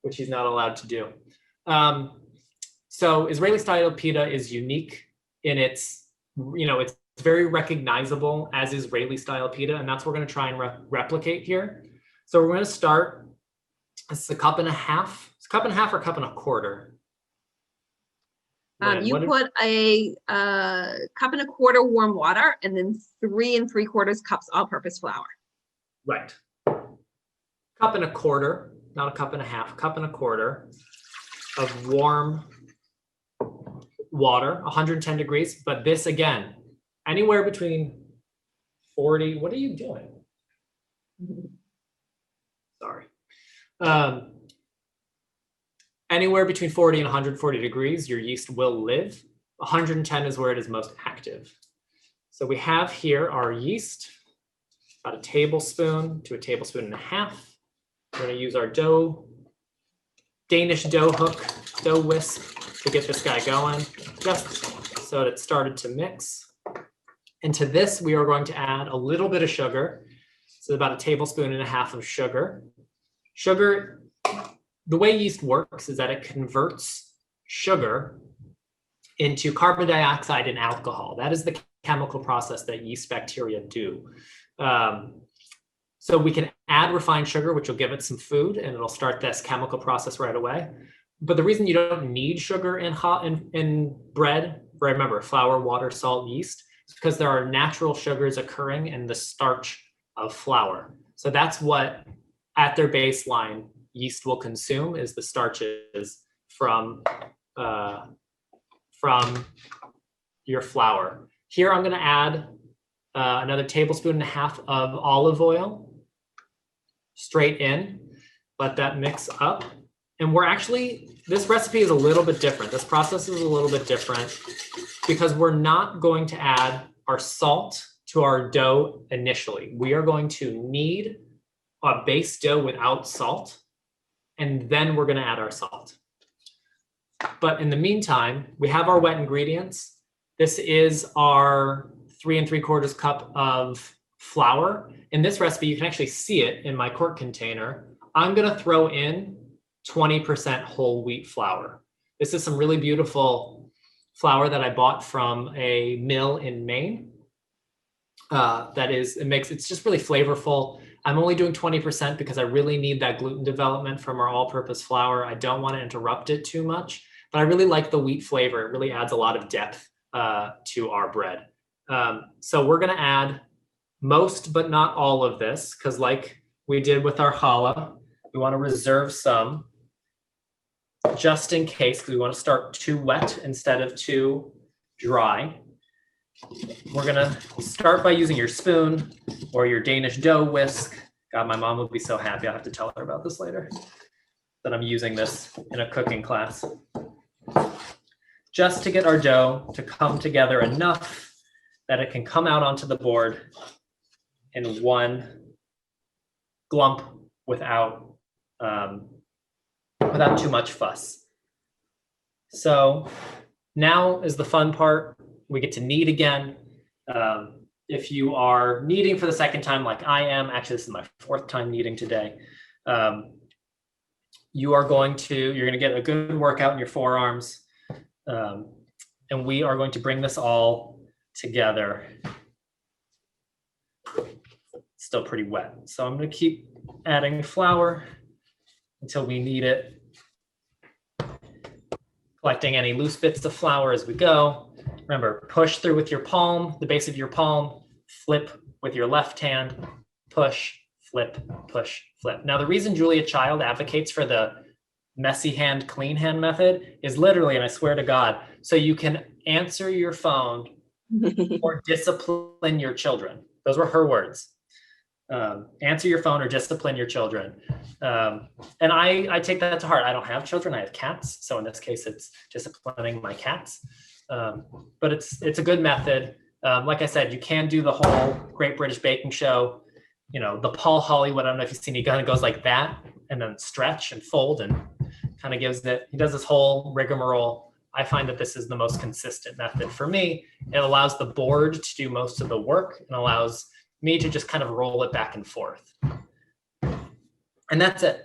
which he's not allowed to do. So Israeli style pita is unique in its, it's very recognizable as Israeli style pita, and that's what we're going to try and replicate here. So we're going to start. It's a cup and a half. It's a cup and a half or a cup and a quarter. You put a cup and a quarter warm water, and then 3 3/4 cups all-purpose flour. Right. Cup and a quarter, not a cup and a half. A cup and a quarter of warm water, 110 degrees. But this again, anywhere between 40. What are you doing? Sorry. Anywhere between 40 and 140 degrees, your yeast will live. 110 is where it is most active. So we have here our yeast, about a tablespoon to a tablespoon and a half. We're going to use our Danish dough hook, dough whisk to get this guy going, just so that it started to mix. And to this, we are going to add a little bit of sugar. So about a tablespoon and a half of sugar. Sugar, the way yeast works is that it converts sugar into carbon dioxide and alcohol. That is the chemical process that yeast bacteria do. So we can add refined sugar, which will give it some food, and it'll start this chemical process right away. But the reason you don't need sugar in bread, remember, flour, water, salt, yeast, is because there are natural sugars occurring in the starch of flour. So that's what, at their baseline, yeast will consume, is the starches from your flour. Here I'm going to add another tablespoon and a half of olive oil straight in. Let that mix up. And this recipe is a little bit different. This process is a little bit different because we're not going to add our salt to our dough initially. We are going to knead a base dough without salt. and then we're going to add our salt. But in the meantime, we have our wet ingredients. This is our 3 3/4 cup of flour. In this recipe, you can actually see it in my quart container. I'm going to throw in 20% whole wheat flour. This is some really beautiful flour that I bought from a mill in Maine. It's just really flavorful. I'm only doing 20% because I really need that gluten development from our all-purpose flour. I don't want to interrupt it too much, but I really like the wheat flavor. It really adds a lot of depth to our bread. So we're going to add most, but not all of this, because like we did with our challah, we want to reserve some just in case, because we want to start too wet instead of too dry. We're going to start by using your spoon or your Danish dough whisk. God, my mom will be so happy. I'll have to tell her about this later, that I'm using this in a cooking class. Just to get our dough to come together enough that it can come out onto the board in one glump without too much fuss. So now is the fun part. We get to knead again. If you are kneading for the second time like I am, actually this is my 4th time kneading today, you're going to get a good workout in your forearms. And we are going to bring this all together. It's still pretty wet. So I'm going to keep adding flour until we knead it. Collecting any loose bits of flour as we go. Remember, push through with your palm, the base of your palm, flip with your left hand, push, flip, push, flip. Now, the reason Julia Child advocates for the messy hand, clean hand method is literally, and I swear to God, so you can answer your phone or discipline your children. Those were her words. Answer your phone or discipline your children. And I take that to heart. I don't have children, I have cats. So in this case, it's disciplining my cats. But it's a good method. Like I said, you can do the whole Great British Baking Show, the Paul Hollywood. I don't know if you've seen, he kind of goes like that and then stretch and fold and kind of gives it, he does this whole rigmarole. I find that this is the most consistent method for me. It allows the board to do most of the work and allows me to just kind of roll it back and forth. And that's it.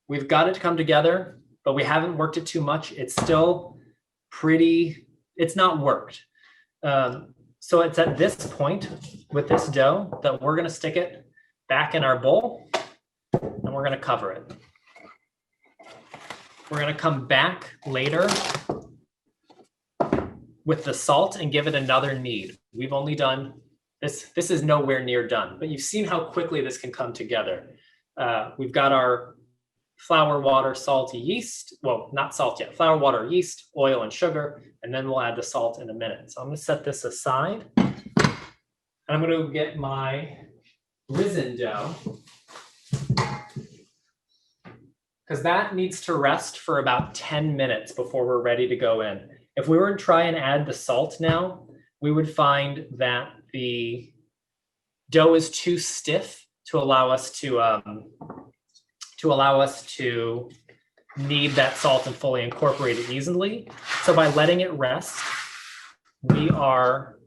We've got it to come together, but we haven't worked it too much. It's still it's not worked. So it's at this point with this dough that we're going to stick it back in our bowl and we're going to cover it. We're going to come back later with the salt and give it another knead. We've only done this. This is nowhere near done, but you've seen how quickly this can come together. We've got our flour, water, salt, yeast. Well, not salt yet. Flour, water, yeast, oil, and sugar. And then we'll add the salt in a minute. So I'm going to set this aside. And I'm going to get my risen dough, because that needs to rest for about 10 minutes before we're ready to go in. If we were to try and add the salt now, we would find that the dough is too stiff to allow us to knead that salt and fully incorporate it easily. So by letting it rest, we are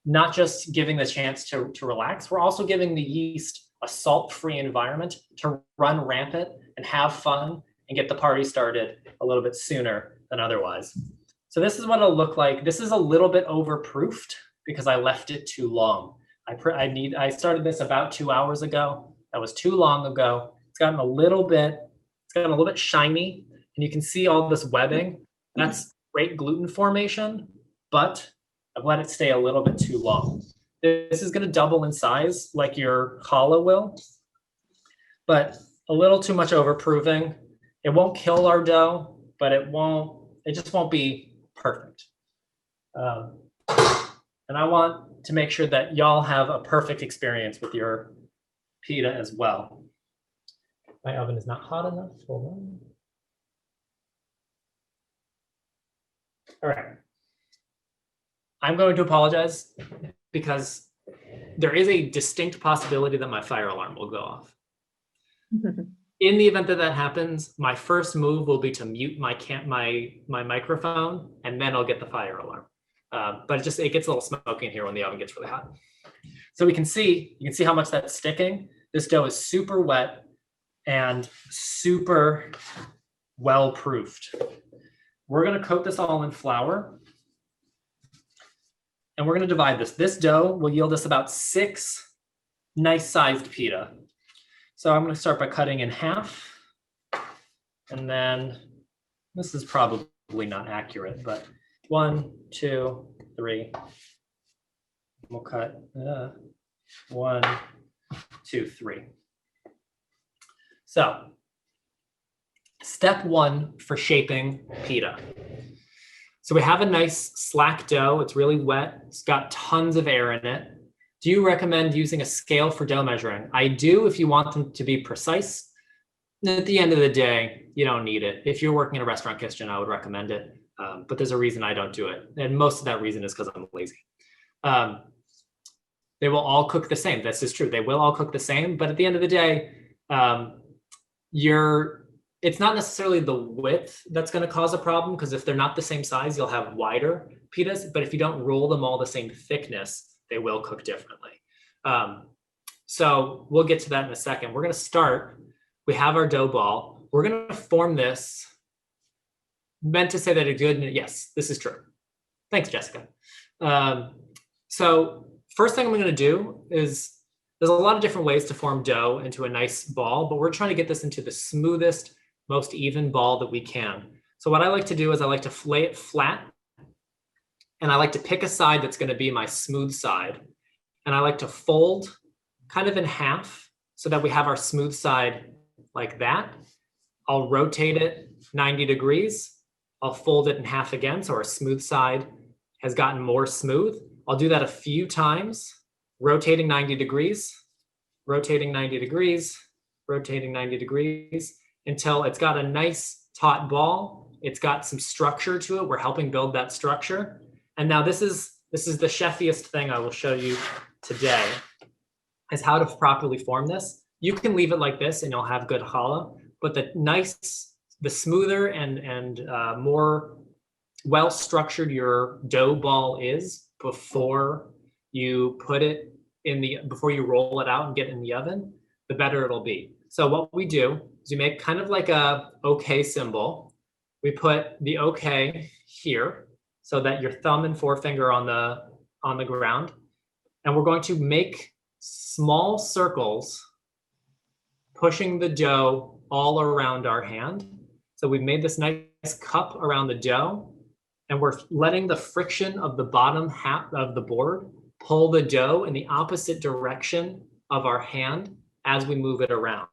not just giving the chance to relax, we're also giving the yeast a salt-free environment to run rampant and have fun and get the party started a little bit sooner than otherwise. So this is what it'll look like. This is a little bit overproofed because I left it too long. I started this about 2 hours ago. That was too long ago. It's gotten a little bit shiny, and you can see all this webbing. That's great gluten formation, but I've let it stay a little bit too long. This is going to double in size like your challah will, but a little too much overproofing. It won't kill our dough, but it just won't be perfect. And I want to make sure that y'all have a perfect experience with your pita as well. My oven is not hot enough. Hold on. All right. I'm going to apologize because there is a distinct possibility that my fire alarm will go off. In the event that that happens, my first move will be to mute my microphone, and then I'll get the fire alarm. But it gets a little smoky in here when the oven gets really hot. So you can see how much that's sticking. This dough is super wet and super well proofed. We're gonna coat this all in flour, and we're gonna divide this. This dough will yield us about 6 nice sized pita. So I'm gonna start by cutting in half, and then this is probably not accurate, but 1, 2, 3. We'll cut 1, 2, 3. So step 1 for shaping pita. So we have a nice slack dough. It's really wet. It's got tons of air in it. Do you recommend using a scale for dough measuring? I do if you want them to be precise. At the end of the day, you don't need it. If you're working in a restaurant kitchen, I would recommend it. But there's a reason I don't do it. And most of that reason is because I'm lazy. They will all cook the same. This is true. They will all cook the same. But at the end of the day, it's not necessarily the width that's going to cause a problem, because if they're not the same size, you'll have wider pitas. But if you don't roll them all the same thickness, they will cook differently. So we'll get to that in a second. We're going to start. We have our dough ball. We're going to form this. Meant to say that it's good. Yes, this is true. Thanks, Jessica. So first thing I'm going to do is, there's a lot of different ways to form dough into a nice ball, but we're trying to get this into the smoothest, most even ball that we can. So what I like to do is I like to flay it flat, and I like to pick a side that's going to be my smooth side. And I like to fold kind of in half so that we have our smooth side like that. I'll rotate it 90 degrees. I'll fold it in half again, so our smooth side has gotten more smooth. I'll do that a few times, rotating 90 degrees, rotating 90 degrees, rotating 90 degrees, until it's got a nice taut ball. It's got some structure to it. We're helping build that structure. And now this is the chefiest thing I will show you today, is how to properly form this. You can leave it like this and you'll have good challah, but the smoother and more well-structured your dough ball is before you put it before you roll it out and get it in the oven, the better it'll be. So what we do is we make kind of like a OK symbol. We put the OK here so that your thumb and forefinger on the ground. And we're going to make small circles pushing the dough all around our hand. So we've made this nice cup around the dough, and we're letting the friction of the bottom half of the board pull the dough in the opposite direction of our hand as we move it around.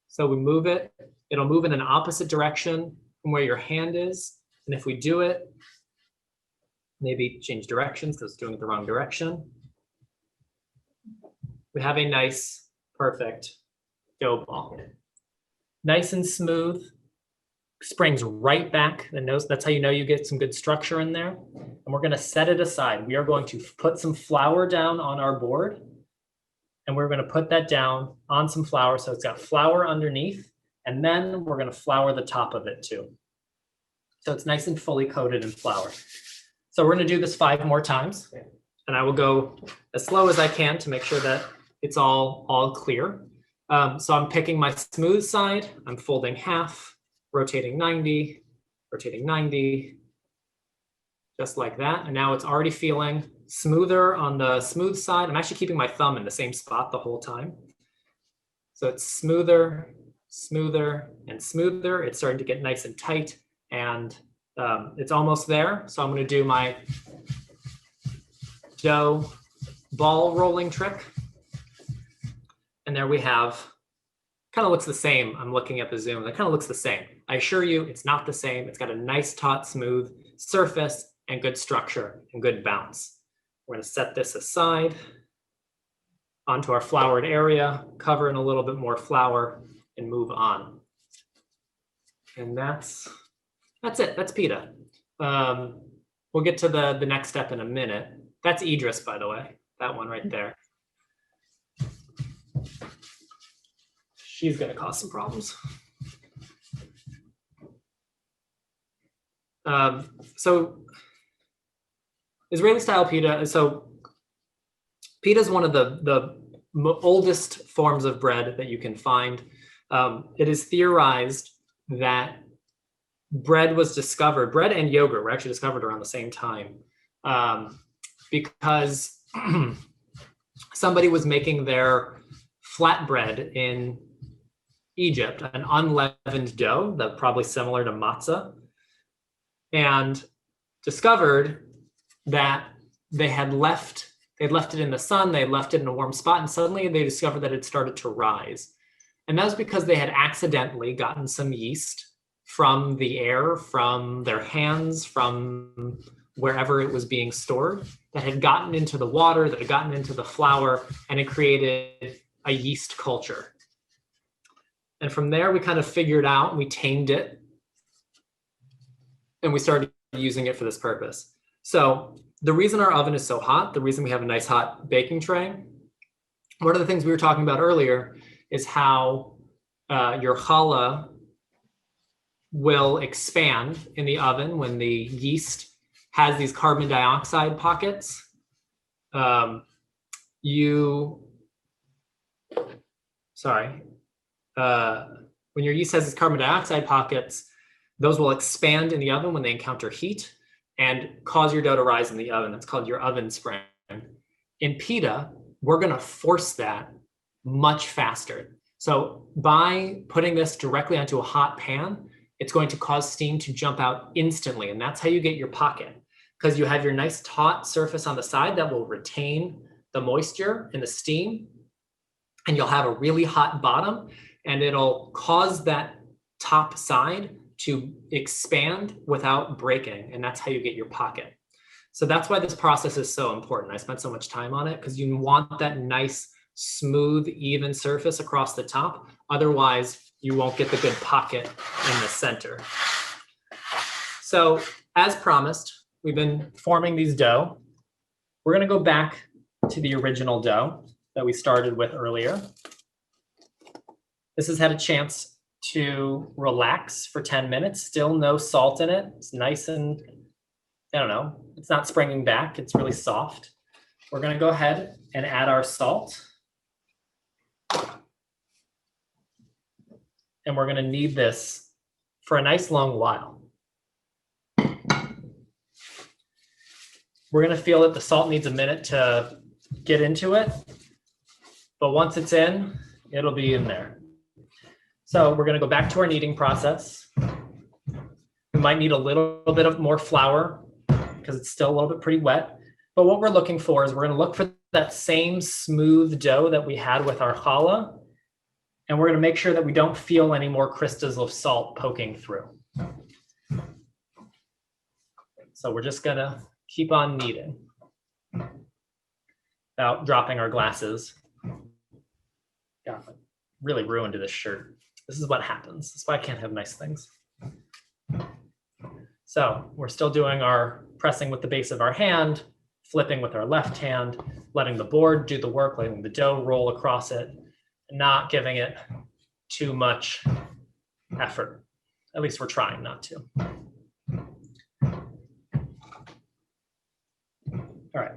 So we move it, it'll move in an opposite direction from where your hand is. And if we do it, maybe change directions because it's doing it the wrong direction, we have a nice, perfect dough ball. Nice and smooth, springs right back. That's how you know you get some good structure in there. And we're going to set it aside. We are going to put some flour down on our board, and we're going to put that down on some flour so it's got flour underneath, and then we're going to flour the top of it too. So it's nice and fully coated in flour. So we're going to do this 5 more times, and I will go as slow as I can to make sure that it's all clear. So I'm picking my smooth side, I'm folding half, rotating 90, just like that. And now it's already feeling smoother on the smooth side. I'm actually keeping my thumb in the same spot the whole time. So it's smoother, smoother, and smoother. It's starting to get nice and tight, and it's almost there. So I'm going to do my dough ball rolling trick. And there we have, kind of looks the same. I'm looking at the Zoom. It kind of looks the same. I assure you it's not the same. It's got a nice, taut, smooth surface and good structure and good bounce. We're going to set this aside onto our floured area, cover in a little bit more flour, and move on. And that's it. That's pita. We'll get to the next step in a minute. That's Idris, by the way. That one right there. she's going to cause some problems. So Israeli style pita. So pita is one of the oldest forms of bread that you can find. It is theorized that bread and yogurt were actually discovered around the same time, because somebody was making their flatbread in Egypt, an unleavened dough that probably similar to matzah, and discovered that they had left it in the sun, they had left it in a warm spot, and suddenly they discovered that it started to rise. And that was because they had accidentally gotten some yeast from the air, from their hands, from wherever it was being stored, that had gotten into the water, that had gotten into the flour, and it created a yeast culture. And from there, we kind of figured out, we tamed it, and we started using it for this purpose. So the reason our oven is so hot, the reason we have a nice hot baking tray, one of the things we were talking about earlier is how your challah will expand in the oven when the yeast has these carbon dioxide pockets. When your yeast has these carbon dioxide pockets, those will expand in the oven when they encounter heat and cause your dough to rise in the oven. That's called your oven spring. In pita, we're going to force that much faster. So by putting this directly onto a hot pan, it's going to cause steam to jump out instantly. And that's how you get your pocket, because you have your nice taut surface on the side that will retain the moisture and the steam. And you'll have a really hot bottom, and it'll cause that top side to expand without breaking. And that's how you get your pocket. So that's why this process is so important. I spent so much time on it because you want that nice, smooth, even surface across the top. Otherwise, you won't get the good pocket in the center. So as promised, we've been forming these dough. We're going to go back to the original dough that we started with earlier. This has had a chance to relax for 10 minutes. Still no salt in it. It's nice and, I don't know, it's not springing back. It's really soft. We're going to go ahead and add our salt. And we're going to knead this for a nice long while. We're going to feel that the salt needs a minute to get into it. But once it's in, it'll be in there. So we're going to go back to our kneading process. We might need a little bit of more flour because it's still a little bit pretty wet. But what we're looking for is we're going to look for that same smooth dough that we had with our challah. And we're going to make sure that we don't feel any more crystals of salt poking through. So we're just going to keep on kneading without dropping our glasses. God, I really ruined this shirt. This is what happens. That's why I can't have nice things. So we're still doing our pressing with the base of our hand, flipping with our left hand, letting the board do the work, letting the dough roll across it, not giving it too much effort. At least we're trying not to. All right.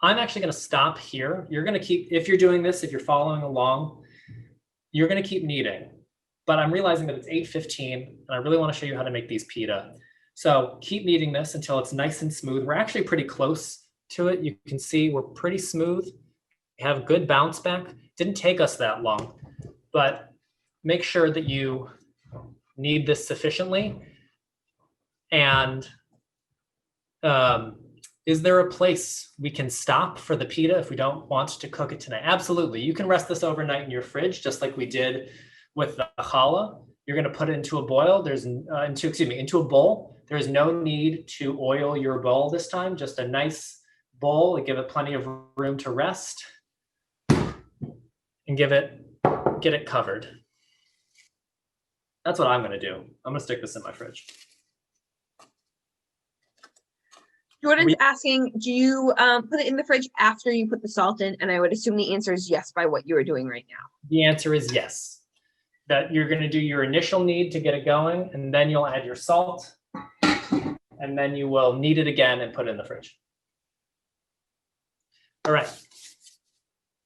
I'm actually going to stop here. You're going to keep, if you're doing this, if you're following along, you're going to keep kneading. But I'm realizing that it's 8:15, and I really want to show you how to make these pita. So keep kneading this until it's nice and smooth. We're actually pretty close to it. You can see we're pretty smooth. We have good bounce back. Didn't take us that long, but make sure that you knead this sufficiently. And is there a place we can stop for the pita if we don't want to cook it tonight? Absolutely. You can rest this overnight in your fridge, just like we did with the challah. You're going to put it into a boil. Into a bowl. There's no need to oil your bowl this time. Just a nice bowl and give it plenty of room to rest, and get it covered. That's what I'm going to do. I'm going to stick this in my fridge. Jordan's asking, do you put it in the fridge after you put the salt in? And I would assume the answer is yes by what you are doing right now. The answer is yes. that you're going to do your initial knead to get it going, and then you'll add your salt, and then you will knead it again and put it in the fridge. All right.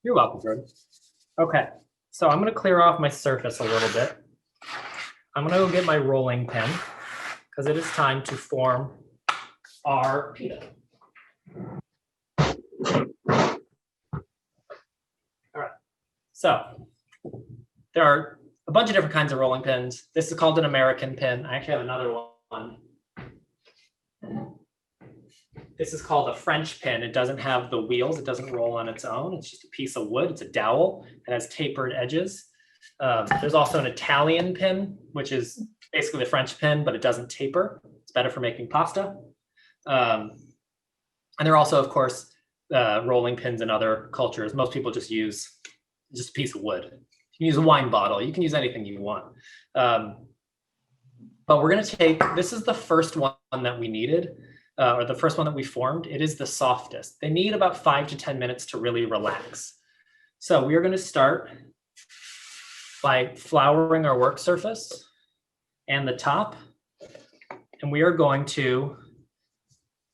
You're welcome, Jordan. Okay, so I'm going to clear off my surface a little bit. I'm going to go get my rolling pin because it is time to form our pita. All right, so there are a bunch of different kinds of rolling pins. This is called an American pin. I actually have another one. This is called a French pin. It doesn't have the wheels. It doesn't roll on its own. It's just a piece of wood. It's a dowel. It has tapered edges. There's also an Italian pin, which is basically the French pin, but it doesn't taper. It's better for making pasta. And there are also, of course, rolling pins in other cultures. Most people just use just a piece of wood. You can use a wine bottle. You can use anything you want. But we're going to take, this is the first one that we needed, or the first one that we formed. It is the softest. They need about 5 to 10 minutes to really relax. So we are going to start by flouring our work surface and the top. And we are going to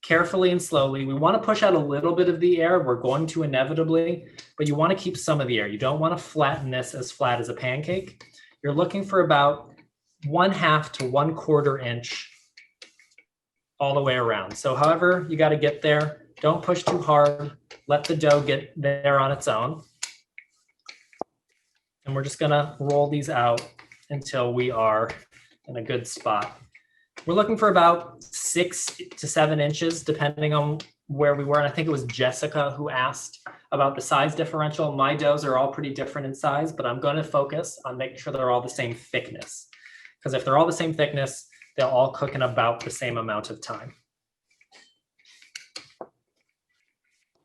carefully and slowly, we want to push out a little bit of the air. We're going to inevitably, but you want to keep some of the air. You don't want to flatten this as flat as a pancake. You're looking for about 1/2 to 1/4 inch all the way around. So however you got to get there, don't push too hard. Let the dough get there on its own. And we're just gonna roll these out until we are in a good spot. We're looking for about 6 to 7 inches, depending on where we were. And I think it was Jessica who asked about the size differential. My doughs are all pretty different in size, but I'm going to focus on making sure they're all the same thickness. Because if they're all the same thickness, they'll all cook in about the same amount of time.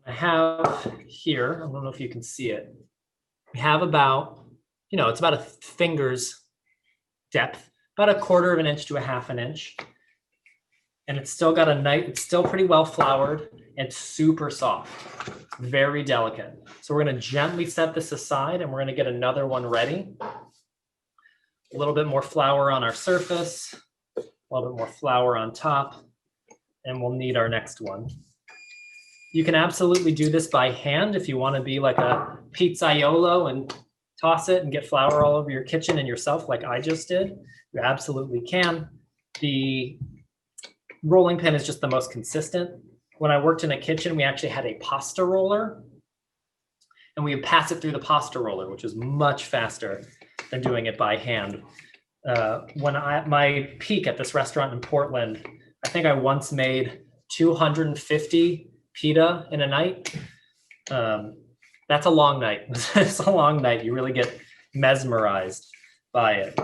I have here, I don't know if you can see it. We have about, it's about a finger's depth, about 1/4 inch to 1/2 inch. And it's still got it's still pretty well floured and super soft, very delicate. So we're gonna gently set this aside and we're gonna get another one ready. A little bit more flour on our surface, a little bit more flour on top, and we'll knead our next one. You can absolutely do this by hand if you want to be like a pizzaiolo and toss it and get flour all over your kitchen and yourself like I just did. You absolutely can. The rolling pin is just the most consistent. When I worked in a kitchen, we actually had a pasta roller and we would pass it through the pasta roller, which is much faster than doing it by hand. My peak at this restaurant in Portland, I think I once made 250 pita in a night. That's a long night. It's a long night. You really get mesmerized by it.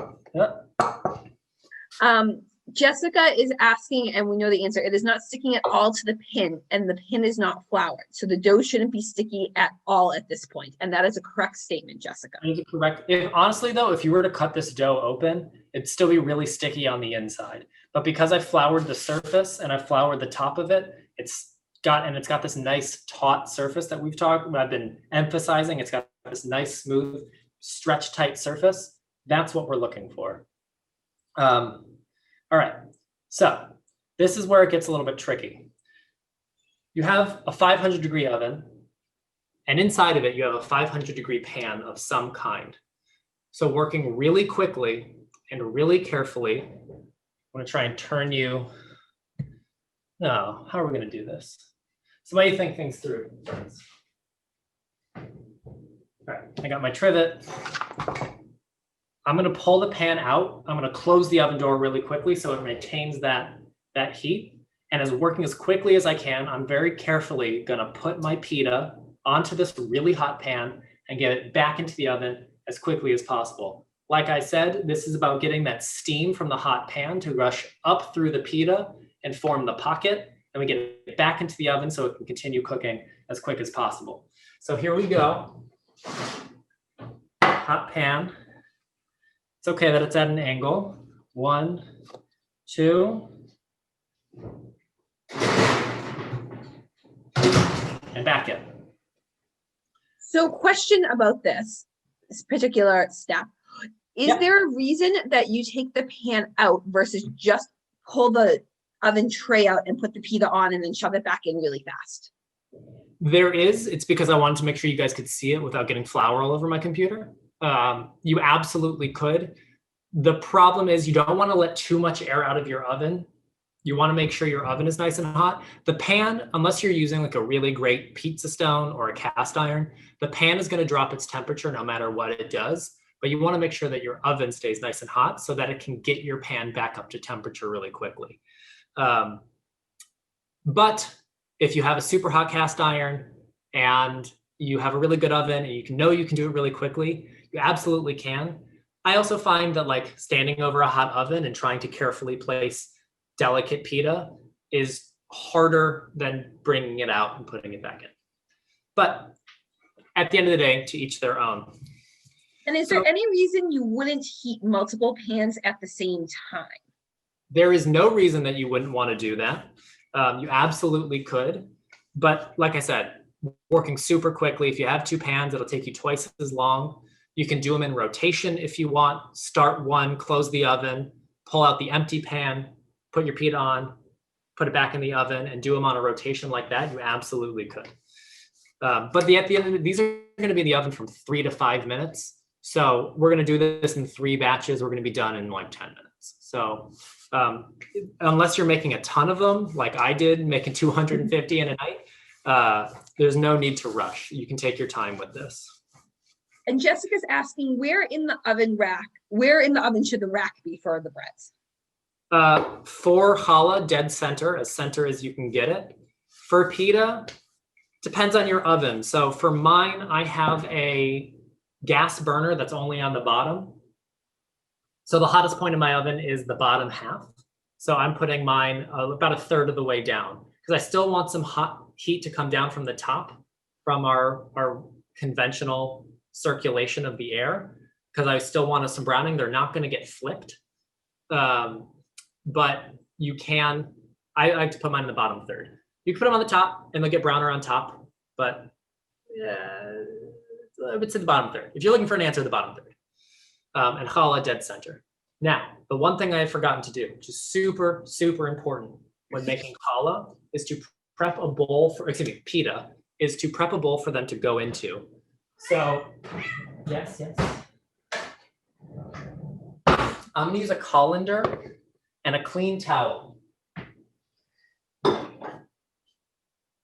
Jessica is asking, and we know the answer, it is not sticking at all to the pin, and the pin is not floured. So the dough shouldn't be sticky at all at this point. And that is a correct statement, Jessica. That is correct. Honestly, though, if you were to cut this dough open, it'd still be really sticky on the inside. But because I floured the surface and I floured the top of it, it's got this nice taut surface that I've been emphasizing. It's got this nice, smooth, stretch tight surface. That's what we're looking for. All right, so this is where it gets a little bit tricky. You have a 500-degree oven, and inside of it, you have a 500-degree pan of some kind. So working really quickly and really carefully, I'm gonna try and turn you. No, how are we gonna do this? Somebody think things through. All right, I got my trivet. I'm gonna pull the pan out. I'm gonna close the oven door really quickly so it maintains that heat. And as working as quickly as I can, I'm very carefully gonna put my pita onto this really hot pan and get it back into the oven as quickly as possible. Like I said, this is about getting that steam from the hot pan to rush up through the pita and form the pocket. And we get it back into the oven so it can continue cooking as quick as possible. So here we go. Hot pan. It's okay that it's at an angle. 1, 2. And back in. So question about this particular step. Is there a reason that you take the pan out versus just pull the oven tray out and put the pita on and then shove it back in really fast? There is. It's because I wanted to make sure you guys could see it without getting flour all over my computer. You absolutely could. The problem is you don't want to let too much air out of your oven. You want to make sure your oven is nice and hot. The pan, unless you're using like a really great pizza stone or a cast iron, the pan is going to drop its temperature no matter what it does. But you want to make sure that your oven stays nice and hot so that it can get your pan back up to temperature really quickly. But if you have a super hot cast iron and you have a really good oven and you can do it really quickly, you absolutely can. I also find that like standing over a hot oven and trying to carefully place delicate pita is harder than bringing it out and putting it back in. But at the end of the day, to each their own. And is there any reason you wouldn't heat multiple pans at the same time? There is no reason that you wouldn't want to do that. You absolutely could. But like I said, working super quickly, if you have 2 pans, it'll take you twice as long. You can do them in rotation if you want. Start one, close the oven, pull out the empty pan, put your pita on, put it back in the oven, and do them on a rotation like that. You absolutely could. But at the end of it, these are going to be in the oven from 3 to 5 minutes. So we're going to do this in 3 batches. We're going to be done in like 10 minutes. So unless you're making a ton of them, like I did, making 250 in a night, there's no need to rush. You can take your time with this. And Jessica's asking, where in the oven should the rack be for the breads? For challah, dead center as you can get it. For pita, depends on your oven. So for mine, I have a gas burner that's only on the bottom. So the hottest point in my oven is the bottom half. So I'm putting mine about a third of the way down because I still want some hot heat to come down from the top from our conventional circulation of the air, because I still want some browning. They're not going to get flipped. But you can, I like to put mine in the bottom third. You can put them on the top and they'll get browner on top, but I would say the bottom third. If you're looking for an answer, the bottom third. And challah, dead center. Now, the one thing I have forgotten to do, which is super, super important when making challah, is to prep a bowl for, pita, is to prep a bowl for them to go into. So, yes. I'm gonna use a colander and a clean towel.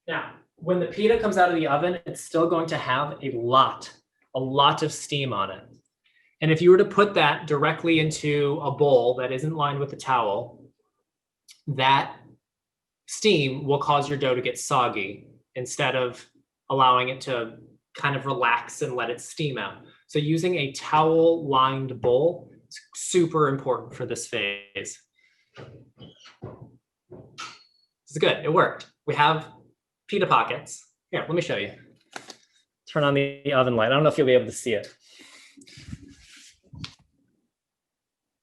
Now, when the pita comes out of the oven, it's still going to have a lot of steam on it. And if you were to put that directly into a bowl that isn't lined with a towel, that steam will cause your dough to get soggy instead of allowing it to kind of relax and let it steam out. So using a towel-lined bowl is super important for this phase. This is good. It worked. We have pita pockets. Here, let me show you. Turn on the oven light. I don't know if you'll be able to see it.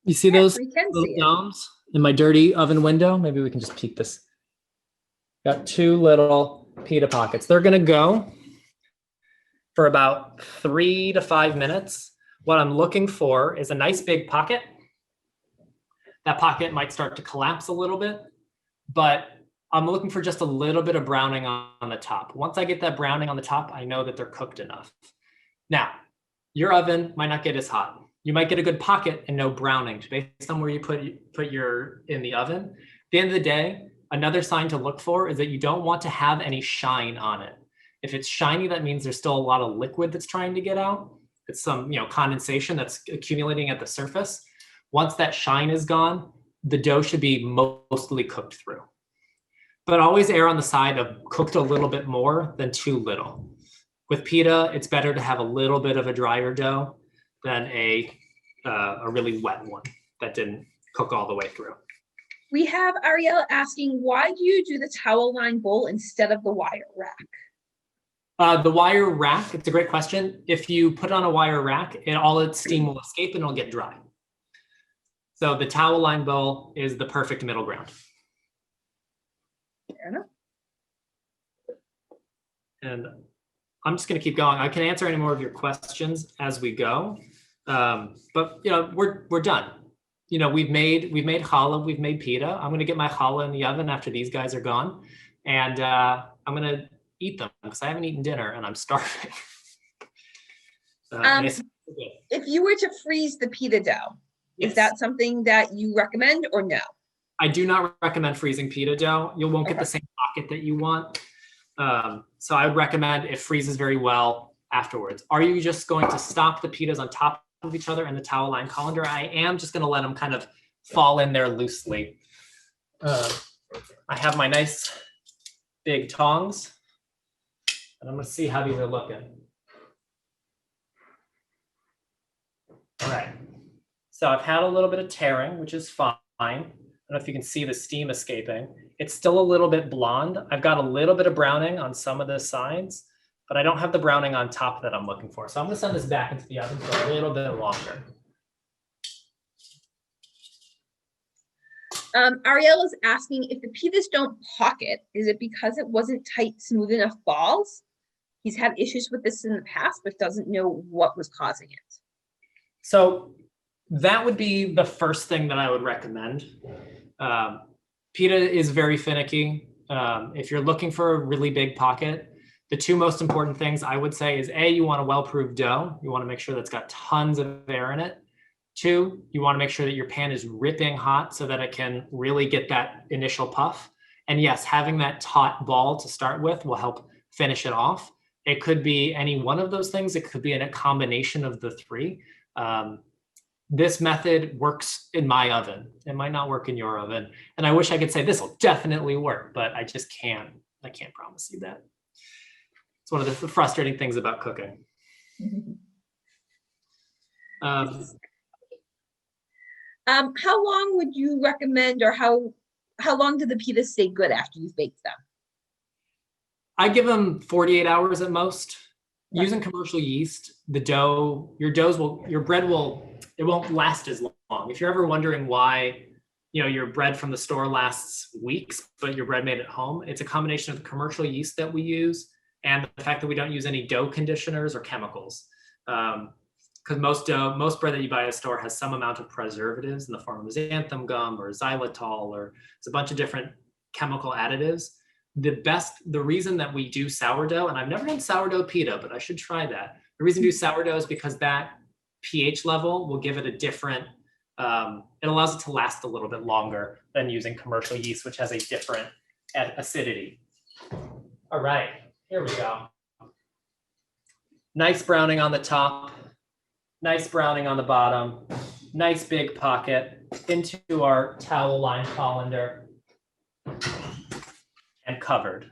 You see those little domes in my dirty oven window? Maybe we can just peek this. Got 2 little pita pockets. They're going to go for about 3 to 5 minutes. What I'm looking for is a nice big pocket. That pocket might start to collapse a little bit, but I'm looking for just a little bit of browning on the top. Once I get that browning on the top, I know that they're cooked enough. Now, your oven might not get as hot. You might get a good pocket and no browning based on where you put your in the oven. At the end of the day, another sign to look for is that you don't want to have any shine on it. If it's shiny, that means there's still a lot of liquid that's trying to get out. It's some condensation that's accumulating at the surface. Once that shine is gone, the dough should be mostly cooked through. But always err on the side of cooked a little bit more than too little. With pita, it's better to have a little bit of a drier dough than a really wet one that didn't cook all the way through. We have Ariel asking, why do you do the towel line bowl instead of the wire rack? The wire rack, it's a great question. If you put it on a wire rack, all its steam will escape and it'll get dry. So the towel line bowl is the perfect middle ground. Fair enough. And I'm just going to keep going. I can answer any more of your questions as we go. But you know, we're done. You know, we've made challah, we've made pita. I'm gonna get my challah in the oven after these guys are gone, and I'm gonna eat them because I haven't eaten dinner and I'm starving. If you were to freeze the pita dough, yes. Is that something that you recommend or no? I do not recommend freezing pita dough. You won't get the same pocket that you want. So I would recommend it freezes very well afterwards. Are you just going to stop the pitas on top of each other in the towel line colander? I am just going to let them kind of fall in there loosely. I have my nice big tongs, and I'm going to see how these are looking. All right. So I've had a little bit of tearing, which is fine. I don't know if you can see the steam escaping. It's still a little bit blonde. I've got a little bit of browning on some of the sides, but I don't have the browning on top that I'm looking for. So I'm gonna send this back into the oven for a little bit longer. Ariel is asking if the pitas don't pocket, is it because it wasn't tight, smooth enough balls? He's had issues with this in the past, but doesn't know what was causing it. So that would be the first thing that I would recommend. Pita is very finicky. If you're looking for a really big pocket, the two most important things I would say is A, you want a well-proofed dough. You want to make sure that's got tons of air in it. Two, you want to make sure that your pan is ripping hot so that it can really get that initial puff. And yes, having that taut ball to start with will help finish it off. It could be any one of those things. It could be in a combination of the three. This method works in my oven. It might not work in your oven. And I wish I could say this will definitely work, but I just can't. I can't promise you that. It's one of the frustrating things about cooking. How long would you recommend, or how long do the pitas stay good after you've baked them? I give them 48 hours at most. Okay. Using commercial yeast, the dough, your bread it won't last as long. If you're ever wondering why, you know, your bread from the store lasts weeks, but your bread made at home, it's a combination of the commercial yeast that we use and the fact that we don't use any dough conditioners or chemicals. Because most bread that you buy at a store has some amount of preservatives in the form of xanthan gum or xylitol, or it's a bunch of different chemical additives. The reason that we do sourdough, and I've never done sourdough pita, but I should try that. The reason we do sourdough is because that pH level will give it a different, it allows it to last a little bit longer than using commercial yeast, which has a different acidity. All right, here we go. Nice browning on the top, nice browning on the bottom, nice big pocket into our towel line colander and covered.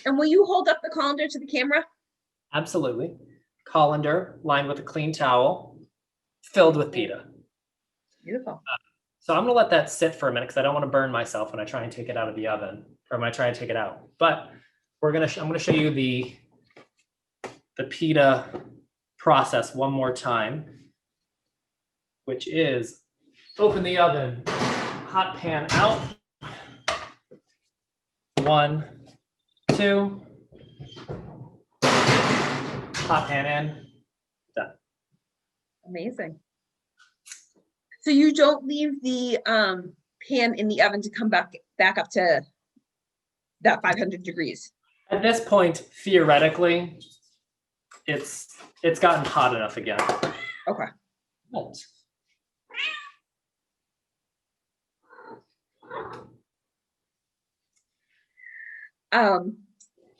And will you hold up the colander to the camera? Absolutely. Colander lined with a clean towel, filled with pita. Beautiful. So I'm gonna let that sit for a minute because I don't want to burn myself when I try and take it out of the oven, or when I try and take it out. But I'm gonna show you the pita process one more time, which is open the oven, hot pan out. 1, 2. Hot pan in, done. Amazing. So you don't leave the pan in the oven to come back up to that 500 degrees? At this point, theoretically, it's gotten hot enough again. Okay.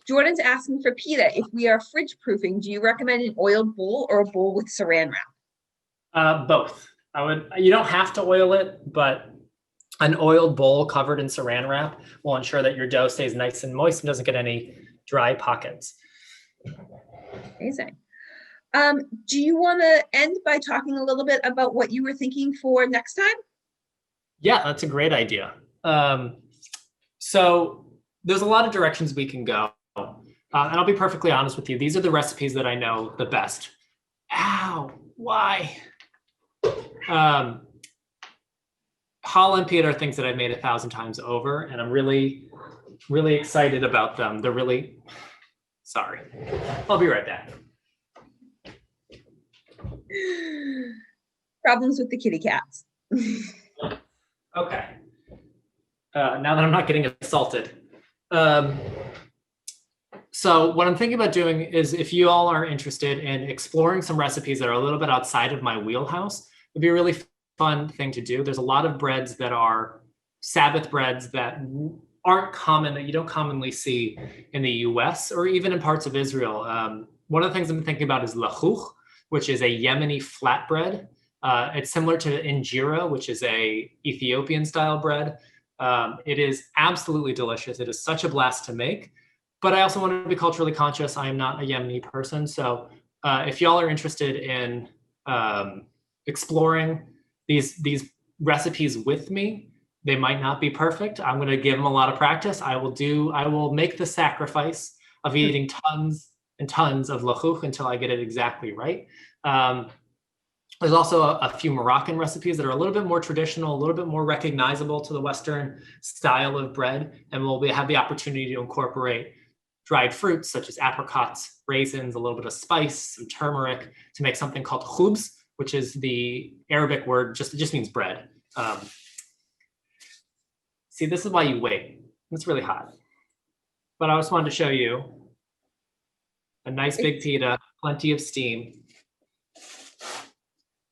Jordan's asking for pita. If we are fridge proofing, do you recommend an oiled bowl or a bowl with saran wrap? Both. You don't have to oil it, but an oiled bowl covered in saran wrap will ensure that your dough stays nice and moist and doesn't get any dry pockets. Amazing. Do you want to end by talking a little bit about what you were thinking for next time? Yeah, that's a great idea. So there's a lot of directions we can go. And I'll be perfectly honest with you. These are the recipes that I know the best. Ow, why? Challah and pita are things that I've made 1,000 times over, and I'm really, really excited about them. They're really, sorry. I'll be right back. Problems with the kitty cats. Okay. Now that I'm not getting assaulted. So what I'm thinking about doing is, if you all are interested in exploring some recipes that are a little bit outside of my wheelhouse, it'd be a really fun thing to do. There's a lot of breads that are Sabbath breads that aren't common, that you don't commonly see in the US or even in parts of Israel. One of the things I'm thinking about is HOH, which is a Yemeni flatbread. It's similar to injera, which is a Ethiopian style bread. It is absolutely delicious. It is such a blast to make. But I also want to be culturally conscious. I am not a Yemeni person. So if y'all are interested in exploring these recipes with me, they might not be perfect. I'm going to give them a lot of practice. I will make the sacrifice of eating tons and tons of HOH until I get it exactly right. There's also a few Moroccan recipes that are a little bit more traditional, a little bit more recognizable to the Western style of bread. And we'll have the opportunity to incorporate dried fruits such as apricots, raisins, a little bit of spice, some turmeric to make something called khubz, which is the Arabic word, it just means bread. See, this is why you wait. It's really hot. But I just wanted to show you a nice big pita, plenty of steam.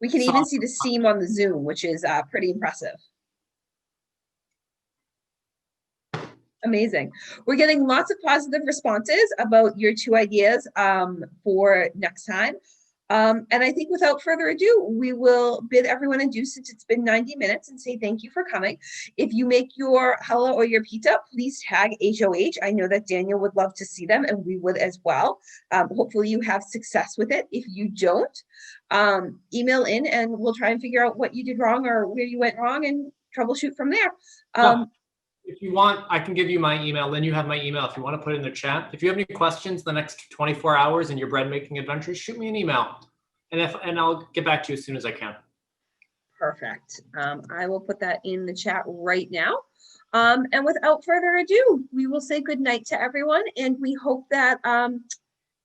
We can even see the seam on the Zoom, which is pretty impressive. Amazing. We're getting lots of positive responses about your two ideas for next time. And I think without further ado, we will bid everyone adieu since it's been 90 minutes and say thank you for coming. If you make your challah or your pita, please tag HOH. I know that Daniel would love to see them and we would as well. Hopefully you have success with it. If you don't, email in and we'll try and figure out what you did wrong or where you went wrong and troubleshoot from there. If you want, I can give you my email. Then you have my email if you want to put it in the chat. If you have any questions the next 24 hours in your bread making adventures, shoot me an email, and I'll get back to you as soon as I can. Perfect. I will put that in the chat right now. And without further ado, we will say good night to everyone, and we hope that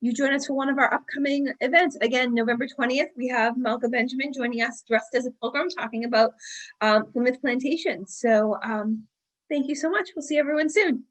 you join us for one of our upcoming events. Again, November 20th, we have Malka Benjamin joining us dressed as a pilgrim talking about Plymouth Plantation. So thank you so much. We'll see everyone soon.